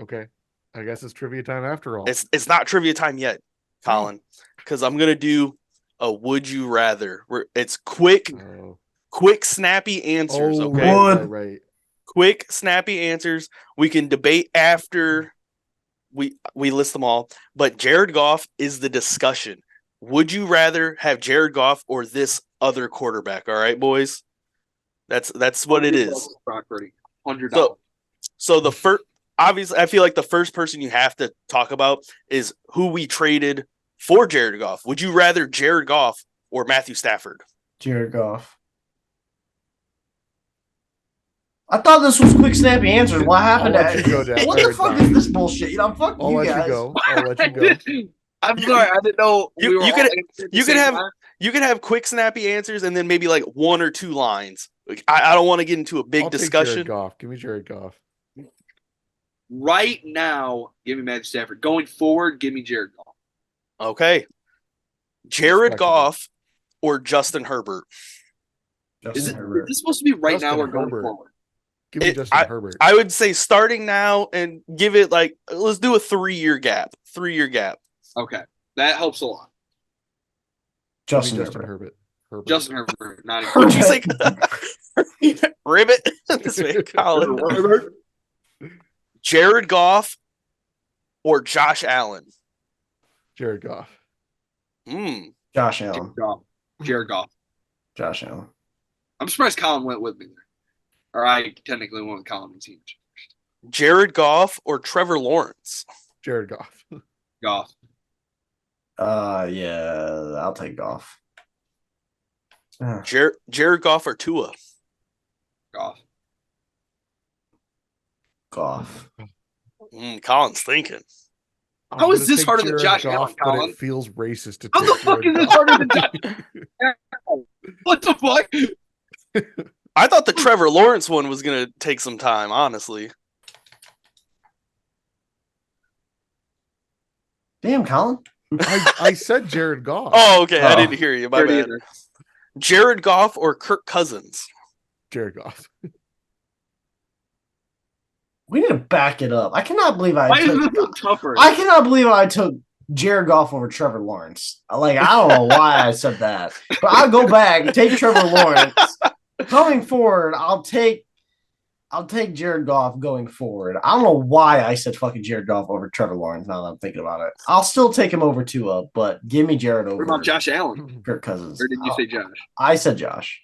Okay. I guess it's trivia time after all. It's not trivia time yet, Colin, because I'm gonna do a would you rather. It's quick, snappy answers. Okay, right. Quick, snappy answers. We can debate after we list them all. But Jared Goff is the discussion. Would you rather have Jared Goff or this other quarterback? All right, boys. That's what it is. $100. So the first. Obviously, I feel like the first person you have to talk about is who we traded for Jared Goff. Would you rather Jared Goff or Matthew Stafford? Jared Goff. I thought this was quick, snappy answers. What happened? What the fuck is this bullshit? Fuck you guys. I'll let you go. I'm sorry, I didn't know. You could have you can have quick, snappy answers, and then maybe like 1 or 2 lines. Like, I don't want to get into a big I'll discussion. Take Jared Goff. Give me Jared Goff. Right now, give me Matthew Stafford. Going forward, give me Jared Goff. Okay. Jared Respectable. Goff or Justin Herbert? Is this supposed to be right Justin now or going Herbert. forward? Give me Justin Herbert. I would say starting now and give it like, let's do a 3-year gap. 3-year gap. Okay. That helps a lot. Justin Herbert. Justin Herbert. Not even. What'd you say? Ribbit? This man, Colin. Jared Goff or Josh Allen? Jared Goff. Josh Allen. Jared Goff. Josh Allen. I'm surprised Colin went with me there. Or I technically went with Colin and team. Jared Goff or Trevor Lawrence? Jared Goff. Goff. Yeah, I'll take Goff. Jared Goff or Tua? Goff. Goff. Colin's thinking. How is this harder than Josh Allen, Colin? But it feels racist to How take the fuck Jared is this Goff. harder than Josh Allen? What the fuck? I thought the Trevor Lawrence one was going to take some time, honestly. Damn, Colin. I said Jared Goff. Oh, okay. I didn't hear you. My bad. Either. Jared Goff or Kirk Cousins? Jared Goff. We need to back it up. I cannot believe Why is this so tougher? I cannot believe I took Jared Goff over Trevor Lawrence. Like, I don't know why I said that. But I'll go back, take Trevor Lawrence. Going forward, I'll take Jared Goff going forward. I don't know why I said fucking Jared Goff over Trevor Lawrence now that I'm thinking about it. I'll still take him over Tua, but give me Jared over What about Josh Allen? Kirk Cousins. Or did you say Josh? I said Josh.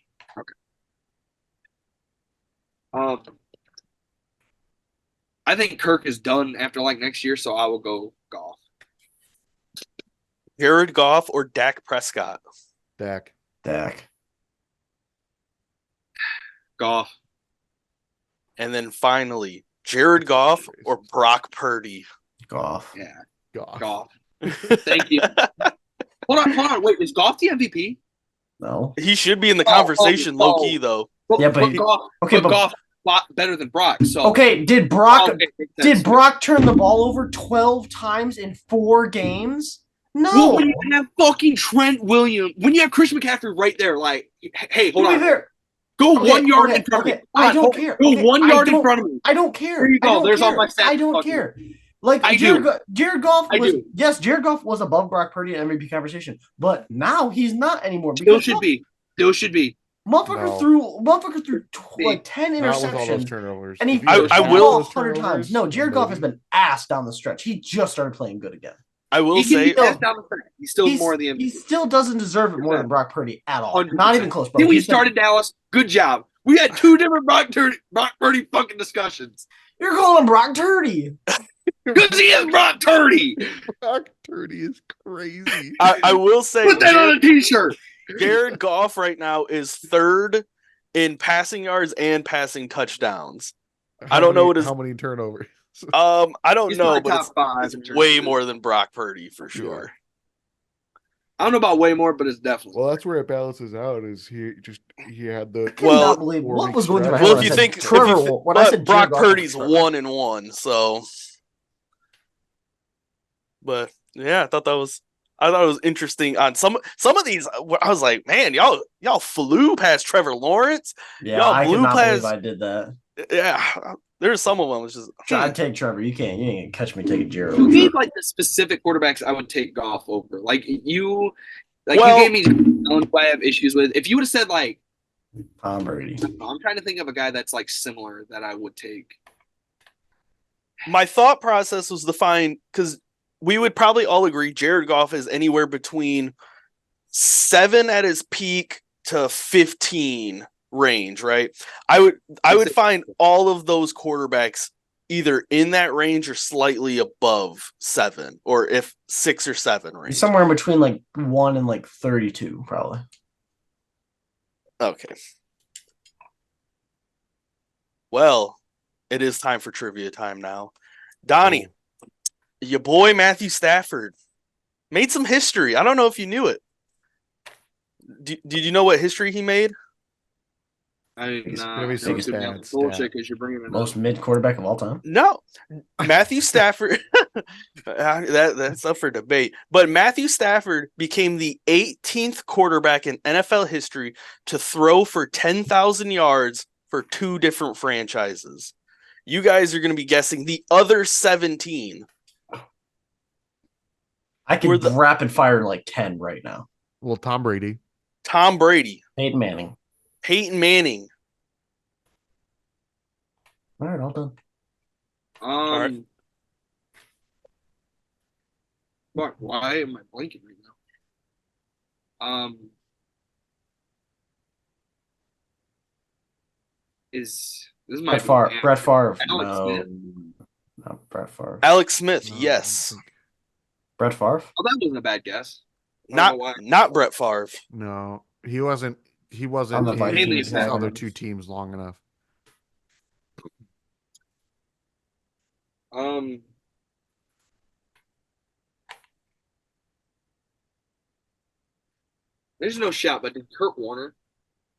Okay. I think Kirk is done after like next year, so I will go Goff. Jared Goff or Dak Prescott? Dak. Goff. And then finally, Jared Goff or Brock Purdy? Goff. Yeah. Goff. Thank you. Hold on. Wait, is Goff the MVP? No. He should be in the conversation, low key though. Yeah, but Goff. okay, but Goff better than Brock. So okay, did Brock turn the ball over 12 times in 4 games? No. Well, when you have fucking Trent Williams, when you have Christian McCaffrey right there, like, hey, hold on. Go 1 yard in front of me. I don't care. Go 1 yard in front of me. I don't care. There you go. There's all my stats. I don't care. Like Jared Goff was Jared Goff was above Brock Purdy in MVP conversation, but now he's not anymore. Still should be. Motherfucker threw like 10 Not with all those interceptions, turnovers. and he I will 100 times. No, Jared Goff has been ass down the stretch. He just started playing good again. I will say he's still more than the MVP. He still doesn't deserve it more than Brock Purdy at all. 100%. Not even close. Bro. Then we started Dallas. Good job. We had 2 different Brock Purdy fucking discussions. You're calling Brock Purdy. Because he is Brock Purdy. Brock Purdy is crazy. I will say put that on a t-shirt. Jared Goff right now is 3rd in passing yards and passing touchdowns. I don't know how many turnovers. I don't know, but it's way more than Brock Purdy for sure. Yeah. I don't know about way more, but it's definitely. Well, that's where it balances out. Is he had the Well, believe what was going through my head. Well, if you think Brock Purdy's 1-1, so. But yeah, I thought it was interesting on some of these. I was like, man, y'all flew past Trevor Lawrence. Yeah, y'all I flew cannot past. believe I did that. Yeah, there's some of them. Which is I'd take Trevor. You ain't gonna catch me taking Jared. You gave like the specific quarterbacks I would take Goff over. You gave me who I have issues with. If you would have said like Tom Brady, I'm trying to think of a guy that's like similar that I would take. My thought process was to find, because we would probably all agree Jared Goff is anywhere between 7 at his peak to 15 range, right? I would find all of those quarterbacks either in that range or slightly above 7, or if 6 or 7 range. Somewhere in between like 1 and like 32, probably. Okay. Well, it is time for trivia time now. Donnie, your boy Matthew Stafford made some history. I don't know if you knew it. Did you know what history he made? I did It's not. gonna be I some was gonna be bad on bullshit stat. because you're bringing it Most up. mid quarterback of all time. No, Matthew Stafford. That's up for debate. But Matthew Stafford became the 18th quarterback in NFL history to throw for 10,000 yards for 2 different franchises. You guys are going to be guessing the other 17. I could rapid fire like 10 right now. Well, Tom Brady. Tom Brady. Peyton Manning. Peyton Manning. All right, all done. right. Fuck, why am I blanking right now? This might Brett Favre. Alex Smith? Not Brett Favre. Alex Smith, No, yes. Brett Favre? Oh, that wasn't a bad guess. Not Brett Favre. No, he wasn't On the in Vikings his long other enough. 2 teams long enough. There's no shout, but did Kurt Warner?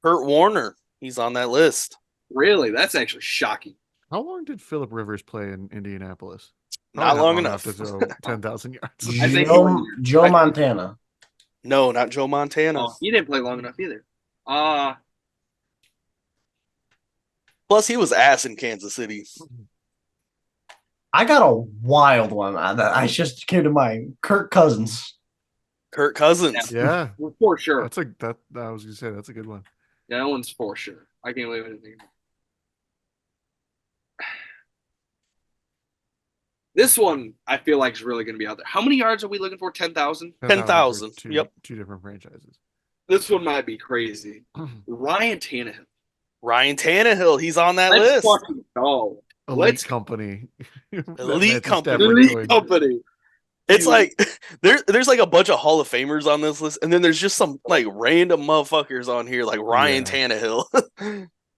Kurt Warner, he's on that list. Really? That's actually shocking. How long did Philip Rivers play in Indianapolis? Not long enough to throw 10,000 yards. I think Joe Montana. No, not Joe Montana. Oh, he didn't play long enough either. Plus, he was ass in Kansas City. I got a wild one that I just came to mind. Kirk Cousins. Kirk Cousins. Yeah, for sure. I was gonna say that's a good one. Yeah, that one's for sure. I can't believe anything. This one I feel like is really going to be out there. How many yards are we looking for? 10,000? 10,000. Yep. 2 different franchises. This one might be crazy. Ryan Tannehill. Ryan Tannehill, he's on that Let's list. fucking go. Elite company. Elite company. Elite company. It's like there's like a bunch of Hall of Famers on this list, and then there's just some like random motherfuckers on here, like Ryan Tannehill.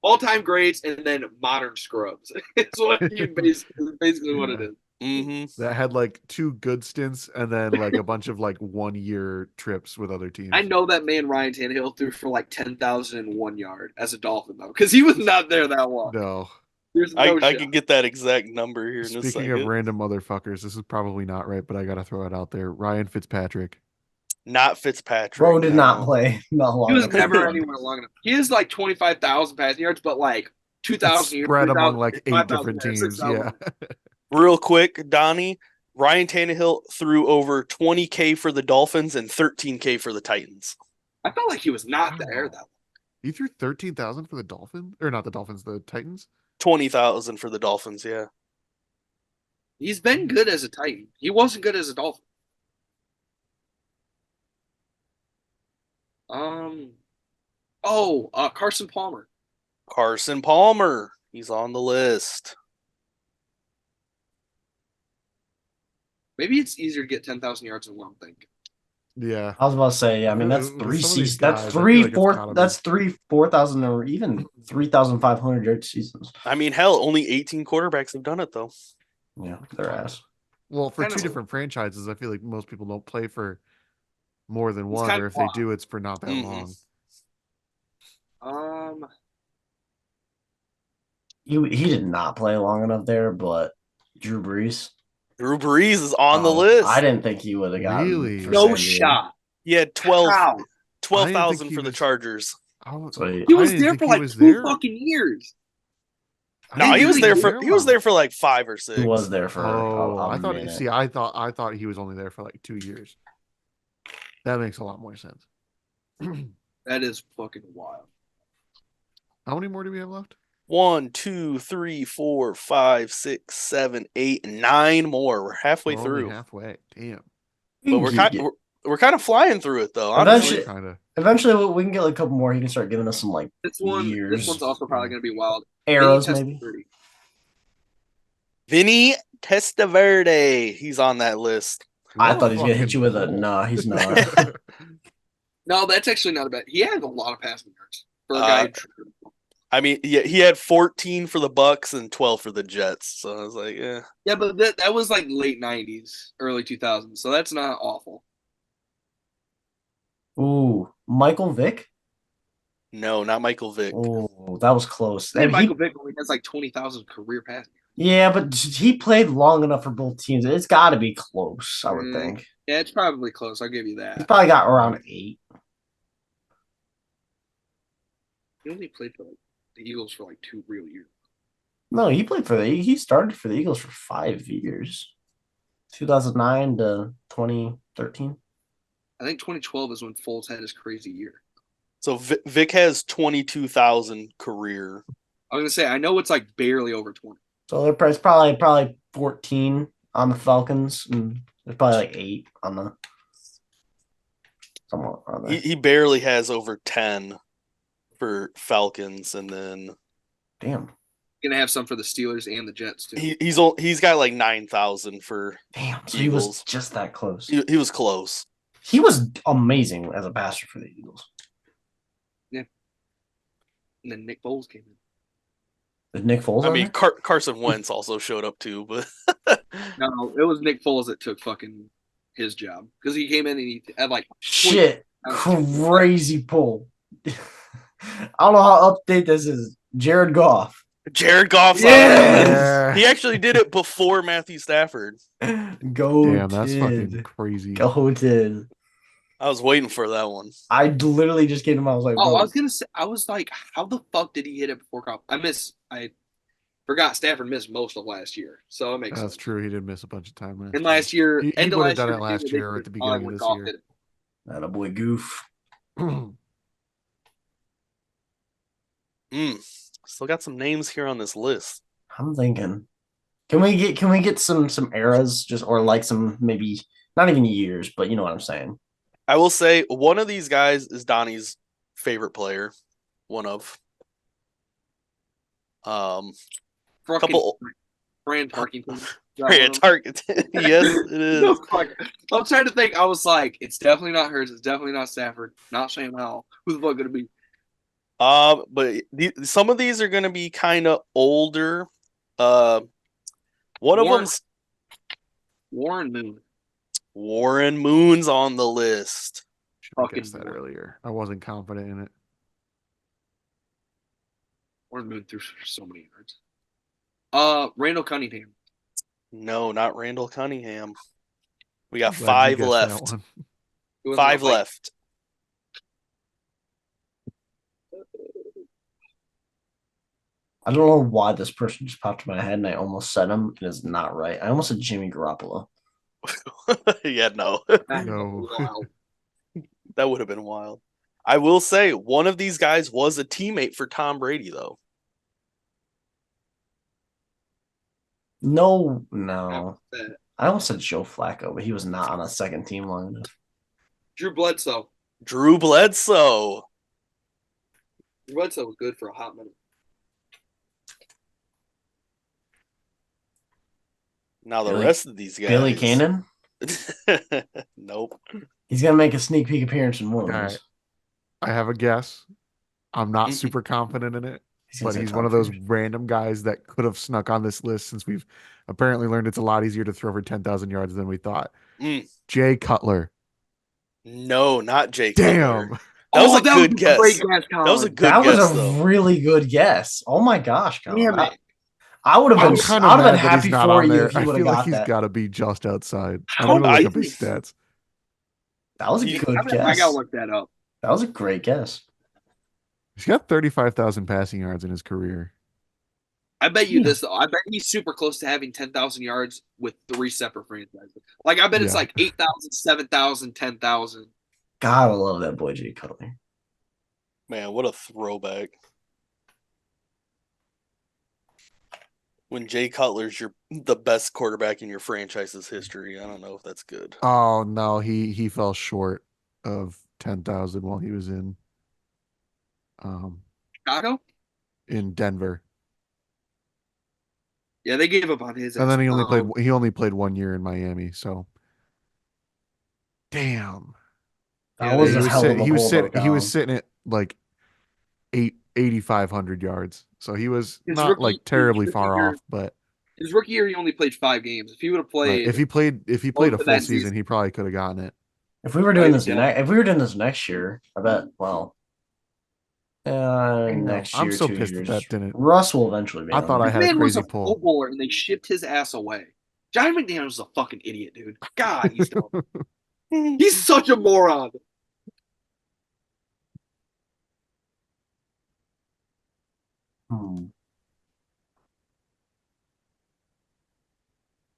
All-time greats and then modern scrubs. It's what you basically what it is. Mm-hmm. That had like 2 good stints and then like a bunch of like 1-year trips with other teams. I know that man Ryan Tannehill threw for like 10,001 yard as a Dolphin though, because he was not there that long. No. I can get that exact number here in a second. Speaking of random motherfuckers, this is probably not right, but I gotta throw it out there. Ryan Fitzpatrick. Not Fitzpatrick. Bro did not play not long. He was enough. never anywhere long enough. He is like 25,000 passing yards, but like 2,000 yards spread among like 8 different teams. Yeah. Real quick, Donnie, Ryan Tannehill threw over 20K for the Dolphins and 13K for the Titans. I felt like he was not there that long. He threw 13,000 for the Dolphins, or not the Dolphins, the Titans. 20,000 for the Dolphins. Yeah. He's been good as a Titan. He wasn't good as a Dolphin. Carson Palmer. Carson Palmer. He's on the list. Maybe it's easier to get 10,000 yards than one thing. Yeah. I was about to say, I mean, that's Some 3 of these seasons. guys, That's I feel three, like it's gotta be. 4,000 or even 3,500 yard seasons. I mean, hell, only 18 quarterbacks have done it, though. Yeah, their ass. Well, for Kind 2 of- different franchises, I feel like most people don't play for more than It's one, kind or of if they odd. do, it's for not that Mhm. long. He did not play long enough there, but Drew Brees. Drew Brees is on the Oh, list. I didn't think he would have gotten Really? for No San Diego. shot. He had How? 12,000 he for the was- Chargers. Sweet. He I was didn't there think for he like was 2 there. fucking years. I No, didn't he think was there for long. 5 or 6. He was there for I thought. minute. See, I thought he was only there for like 2 years. That makes a lot more sense. That is fucking wild. How many more do we have left? 1, 2, 3, 4, 5, 6, 7, 8, 9 more. We're halfway We're through. only halfway. Damn. But we're kind of flying through it though. Honestly, Eventually, we can get like a couple more. He can start giving us some like This years. one's also probably going to be wild. Arrows, Vinny maybe. Testaverde. Vinny Testaverde. He's on that list. I thought he was gonna hit Fucking you with a bull. nah. He's not. No, that's actually not a bad. He had a lot of passing yards for a guy. I mean, yeah, he had 14 for the Bucks and 12 for the Jets. So I was like, yeah. Yeah, but that was like late 90s, early 2000s. So that's not awful. Ooh, Michael Vick? No, not Michael Vick. Oh, that was close. I think I mean, Michael Vick only has like 20,000 career passing. yeah, but he played long enough for both teams. It's got to be close, I would think. Yeah, it's probably close. I'll give you He's that. probably got around 8. He only played for like the Eagles for like 2 real years. No, he started for the Eagles for 5 years. 2009 to 2013. I think 2012 is when Foles had his crazy year. So Vic has 22,000 career. I was gonna say I know it's like barely over 20. So there's probably 14 on the Falcons, and there's probably like 8 on the somewhat on there. He barely has over 10 for Falcons, and then Damn. Gonna have some for the Steelers and the Jets too. he's got like 9,000 for Damn. So Eagles. he was just that close. He was close. He was amazing as a passer for the Eagles. And then Nick Foles came in. Did Nick Foles? I mean, Carson Wentz also showed up too, but No, it was Nick Foles that took fucking his job because he came in and he had like shit, crazy pull. I don't know how up to date this is. Jared Goff. Jared Goff's Yeah. He actually did it before Matthew Stafford. Damn, that's fucking crazy. Goated. I was waiting for that one. I literally just came to him. I was like, I was gonna say, I was like, how the fuck did he hit it before Goff? I forgot Stafford missed most of last year, so it makes sense. That's true. He did miss a bunch of time last And last year, He end of would have last done year, it last year or at the beginning of this year. that a boy goof. Still got some names here on this list. I'm thinking, can we get some eras just or like some maybe not even years, but you know what I'm saying. I will say one of these guys is Donnie's favorite player. One of. Couple. Fran Tarkington. Fran Tarkington. Yes, it is. No, I'm trying to think. I was like, it's definitely not hers. It's definitely not Stafford. Not Sam Howell. Who the fuck could it be? But some of these are going to be kind of older. One of them's Warren Moon. Warren Moon's on the list. Should have guessed that earlier. I wasn't confident in it. Warren Moon threw so many yards. Randall Cunningham. No, not Randall Cunningham. We got Glad you 5 guessed left. that one. 5 left. I don't know why this person just popped in my head and I almost said him. It is not right. I almost said Jimmy Garoppolo. Yeah, no. No. That would have been wild. I will say one of these guys was a teammate for Tom Brady, though. No. I almost said Joe Flacco, but he was not on a second team long enough. Drew Bledsoe. Drew Bledsoe. Drew Bledsoe was good for a hot minute. Now the rest of these guys. Billy Cannon? Nope. He's going to make a sneak peek appearance in one of All those. right. I have a guess. I'm not super confident in it, but he's one of those random guys that could have snuck on this list since we've apparently learned it's a lot easier to throw for 10,000 yards than we thought. Jay Cutler. No, not Jay Damn. Cutler. That was a good guess. That was a good guess. That was a really good guess. Oh my gosh, Colin. I would have been happy for you if you would have got that. He's got to be just outside. I'm going to look up his stats. That was a good guess. I got to look that up. That was a great guess. He's got 35,000 passing yards in his career. I bet you this, though. I bet he's super close to having 10,000 yards with 3 separate franchises. Like, I bet it's like 8,000, 7,000, 10,000. God, I love that boy, Jay Cutler. Man, what a throwback. When Jay Cutler's the best quarterback in your franchise's history. I don't know if that's good. Oh, no. He fell short of 10,000 while he was in Chicago? In Denver. Yeah, they gave up on his. And then he only played 1 year in Miami, so damn. That was he was sitting at like 8,500 yards. So he was not like terribly far off, but his rookie year he only played 5 games. If he would have played if he played a full season, he probably could have gotten it. If we were doing this next year, I bet. Well, next I'm year, so 2 pissed years. that didn't. Russ will eventually be. I thought I This had a man was crazy a pull. Pro Bowler and they shipped his ass away. Johnny McDaniels is a fucking idiot, dude. God, he's dumb. He's such a moron. Hmm.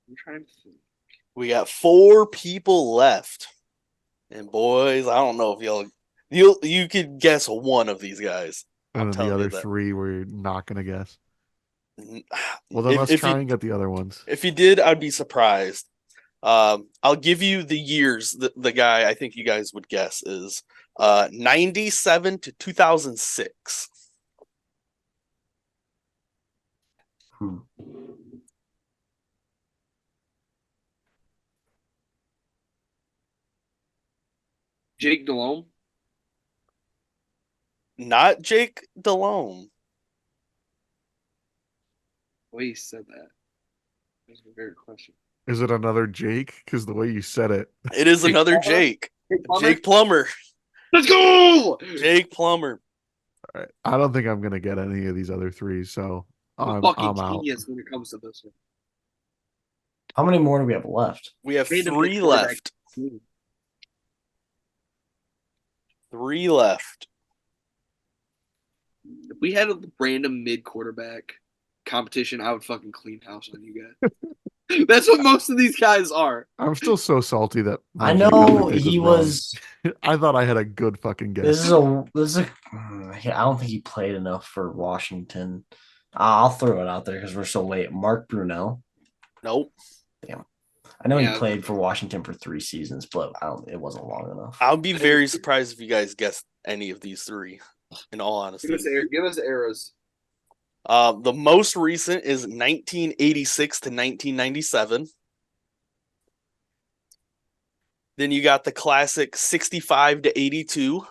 I'm trying to think. We got 4 people left, and boys, I don't know if you could guess one of these guys. And then the other that. 3 we're not gonna guess. Well, Well, then let's try and get the other ones. If you did, I'd be surprised. I'll give you the years. The guy I think you guys would guess is 97 to 2006. Jake Delhomme? Not Jake Delhomme. The way he said that. That's a weird question. Is it another Jake? Because the way you said it. It is Jake another Plummer? Jake. Plummer? Jake Plummer. Let's go! Jake Plummer. All right. I don't think I'm gonna get any of these other 3, so I'm a I'm fucking out. genius when it comes to this one. How many more do we have left? We have Random 3 big left. quarterback. 3 left. If we had a random mid quarterback competition, I would fucking clean house on you guys. That's what most of these guys are. I'm still so salty that I my know pick he wrong. was. I thought I had a good fucking guess. This is a. I don't think he played enough for Washington. I'll throw it out there because we're so late. Mark Brunell. Nope. Damn. I know Yeah. he played for Washington for 3 seasons, but it wasn't long enough. I would be very surprised if you guys guessed any of these 3, in all honesty. Give us eras. The most recent is 1986 to 1997. Then you got the classic 65 to 82.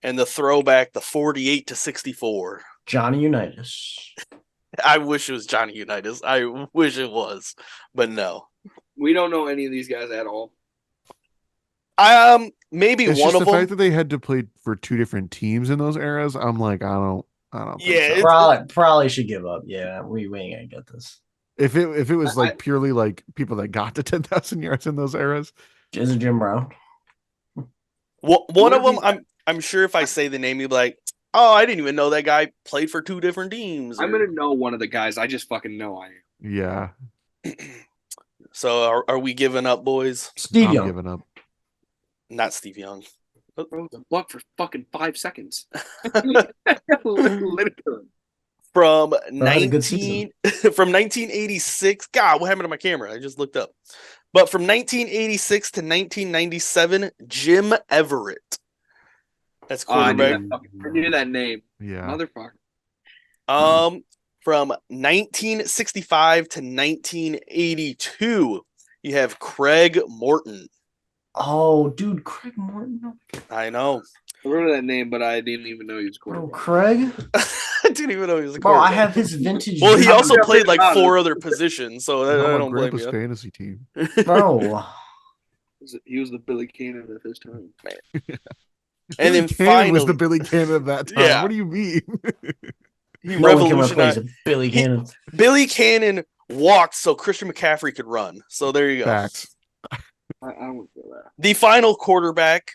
And the throwback, the 48 to 64. Johnny Unitas. I wish it was Johnny Unitas. I wish it was, but no. We don't know any of these guys at all. Maybe It's one just of the them. fact that they had to play for 2 different teams in those eras. I'm like, I don't Yeah, think so. Probably should give up. Yeah, we ain't gonna get this. If it was like purely like people that got to 10,000 yards in those eras. Is it Jim Brown? One of them, I'm sure if I say the name, you'll be like, oh, I didn't even know that guy played for 2 different teams. I'm gonna know one of the guys. I just fucking know I am. Yeah. So are we giving up, boys? Steve I'm Young. giving up. Not Steve Young. Bro, the buck for fucking 5 seconds. Literally. From had a good season. from 1986. God, what happened to my camera? I just looked up. But from 1986 to 1997, Jim Everett. That's quarterback. I knew that name. Yeah. Motherfucker. From 1965 to 1982, you have Craig Morton. Oh, dude, Craig Morton. I know. I remember that name, but I didn't even know he was Oh, quarterback. Craig. I didn't even know he was a Bro, quarterback. I have his vintage. Well, he also Yeah, played like about 4 it. other positions, so Not I my don't blame grandpa's you. fantasy team. Bro. He was the Billy Cannon of his time. And then Billy Cannon was finally, the Billy Cannon of that time. Yeah. What do you mean? he No one can replace revolutionized. Billy Cannon. Billy Cannon walked so Christian McCaffrey could run. So there you go. Facts. I don't feel that. The final quarterback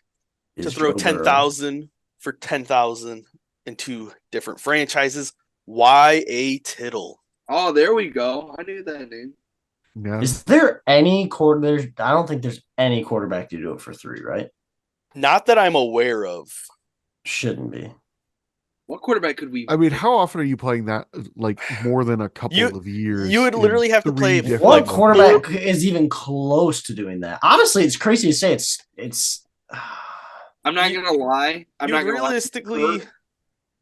to Is throw Joe Burrow. 10,000 for 10,000 in 2 different franchises. Y.A. Tittle. Oh, there we go. I knew that name. Yeah. Is there any quarter? I don't think there's any quarterback to do it for 3, right? Not that I'm aware of. Shouldn't be. What quarterback could we? I mean, how often are you playing that? Like more than a couple You- of years. you would in literally have to 3 play different What Like, quarterback is even close to doing that? Honestly, it's crazy to say. It's. I'm not you- gonna lie. I'm You not gonna lie. realistically,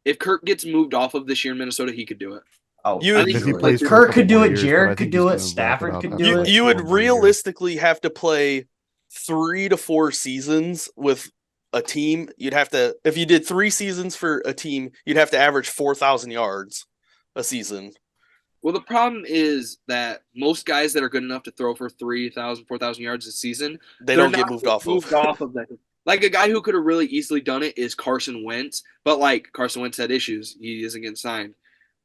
If Kirk gets moved off of this year in Minnesota, he could do it. Oh, You- If he easily. plays for a Kirk couple could do more it. years, but I Jared think could he's do gonna it. wrap it Stafford up could after do you, it. you would 1 more year. realistically have to play 3 to 4 seasons with a team. You'd have to, if you did 3 seasons for a team, you'd have to average 4,000 yards a season. Well, the problem is that most guys that are good enough to throw for 3,000, 4,000 yards a season, They they're don't get not moved off moved of. off of that. Like a guy who could have really easily done it is Carson Wentz, but like Carson Wentz had issues. He isn't getting signed.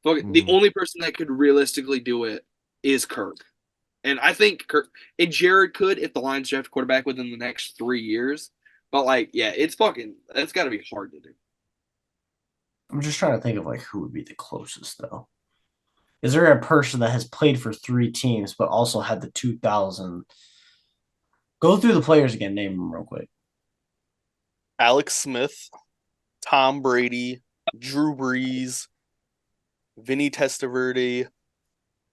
But the only person that could realistically do it is Kirk. And I think Kirk and Jared could if the Lions draft a quarterback within the next 3 years. But like, yeah, it's got to be hard to do. I'm just trying to think of like who would be the closest though. Is there a person that has played for 3 teams but also had the 2000? Go through the players again. Name them real quick. Alex Smith, Tom Brady, Drew Brees, Vinny Testaverde,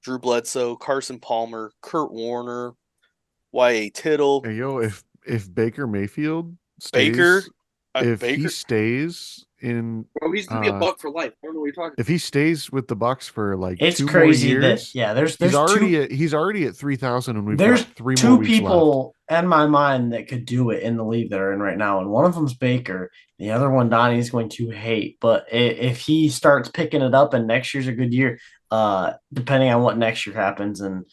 Drew Bledsoe, Carson Palmer, Kurt Warner, Y.A. Tittle. Hey, yo, if Baker Mayfield stays, he stays in, Bro, he's gonna be a Buck for life. I don't know what you're talking. If he stays with the Bucks for like it's 2 crazy more years, he's already at 3,000, and we've there's got 3 more 2 weeks people in my mind that could do it in the league that are in right now, and one of them's Baker. The other one Donnie's going to hate, but if he starts picking it up and next year's a good year, depending on what next year happens, and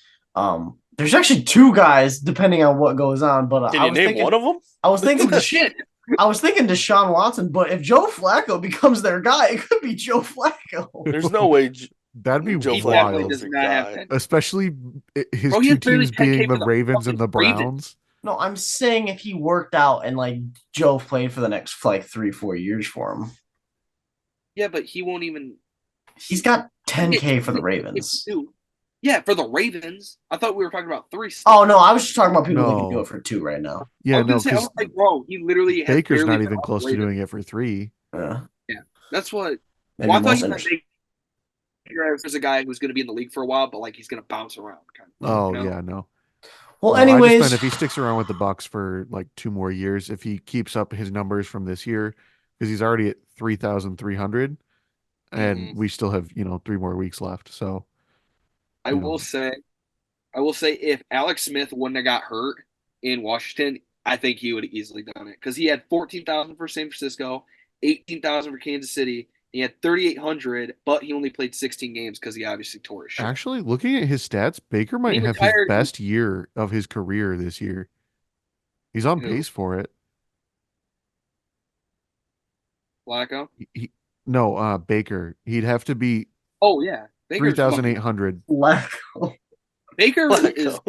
there's actually 2 guys depending on what goes on. But Can you name one of them? I was thinking shit. I was thinking Deshaun Watson, but if Joe Flacco becomes their guy, it could be Joe Flacco. There's no way. That'd be Joe wild, especially his 2 teams being the Ravens and the Browns. No, I'm saying if he worked out and like Joe played for the next like 3-4 years for him. Yeah, but he won't even. He's got $10K for the Ravens. Yeah, for the Ravens. I thought we were talking about 3. Oh no, I was just talking about people that can do it for 2 right now. Yeah, I was like, bro, he literally has Baker's not even close to doing it for 3. Yeah, that's what. Well, I thought there's a guy who's going to be in the league for a while, but like he's going to bounce around. Yeah, no. Well, anyways, I just meant if he sticks around with the Bucks for like 2 more years, if he keeps up his numbers from this year, because he's already at 3,300, and we still have 3 more weeks left. So I will say if Alex Smith wouldn't have got hurt in Washington, I think he would have easily done it because he had 14,000 for San Francisco, 18,000 for Kansas City. He had 3,800, but he only played 16 games because he obviously tore his shit. Actually, looking at his stats, Baker might have his best year of his career this year. He's on pace for it. Flacco? No, Baker. He'd have to be. Oh yeah, 3,800. Flacco. Baker is.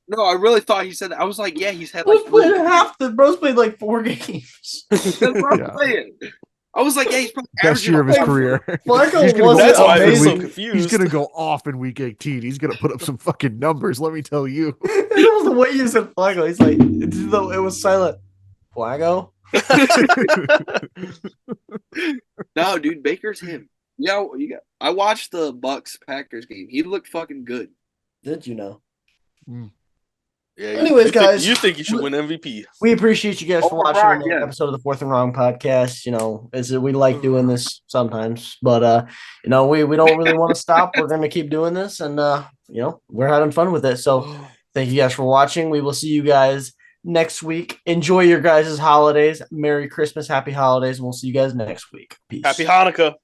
No, I really thought he said that. I was like, yeah, he's had like. Bro's played like 4 games. That's what I'm saying. I was like, yeah, he's probably best year of his career. Flacco that's why I was so confused. He's gonna go off in week 18. He's gonna put up some fucking numbers. Let me tell you. It was the way you said Flacco. He's like, it was silent. Flacco. No, dude, Baker's him. Yeah, I watched the Bucks Packers game. He looked fucking good. Did you know? Yeah. Anyways, guys, you think you should win MVP? We appreciate you guys for watching the episode of the Fourth and Wrong podcast. We like doing this sometimes, but we don't really want to stop. We're going to keep doing this, and we're having fun with it. So, thank you guys for watching. We will see you guys next week. Enjoy your guys' holidays. Merry Christmas, Happy Holidays, and we'll see you guys next week. Peace. Happy Hanukkah.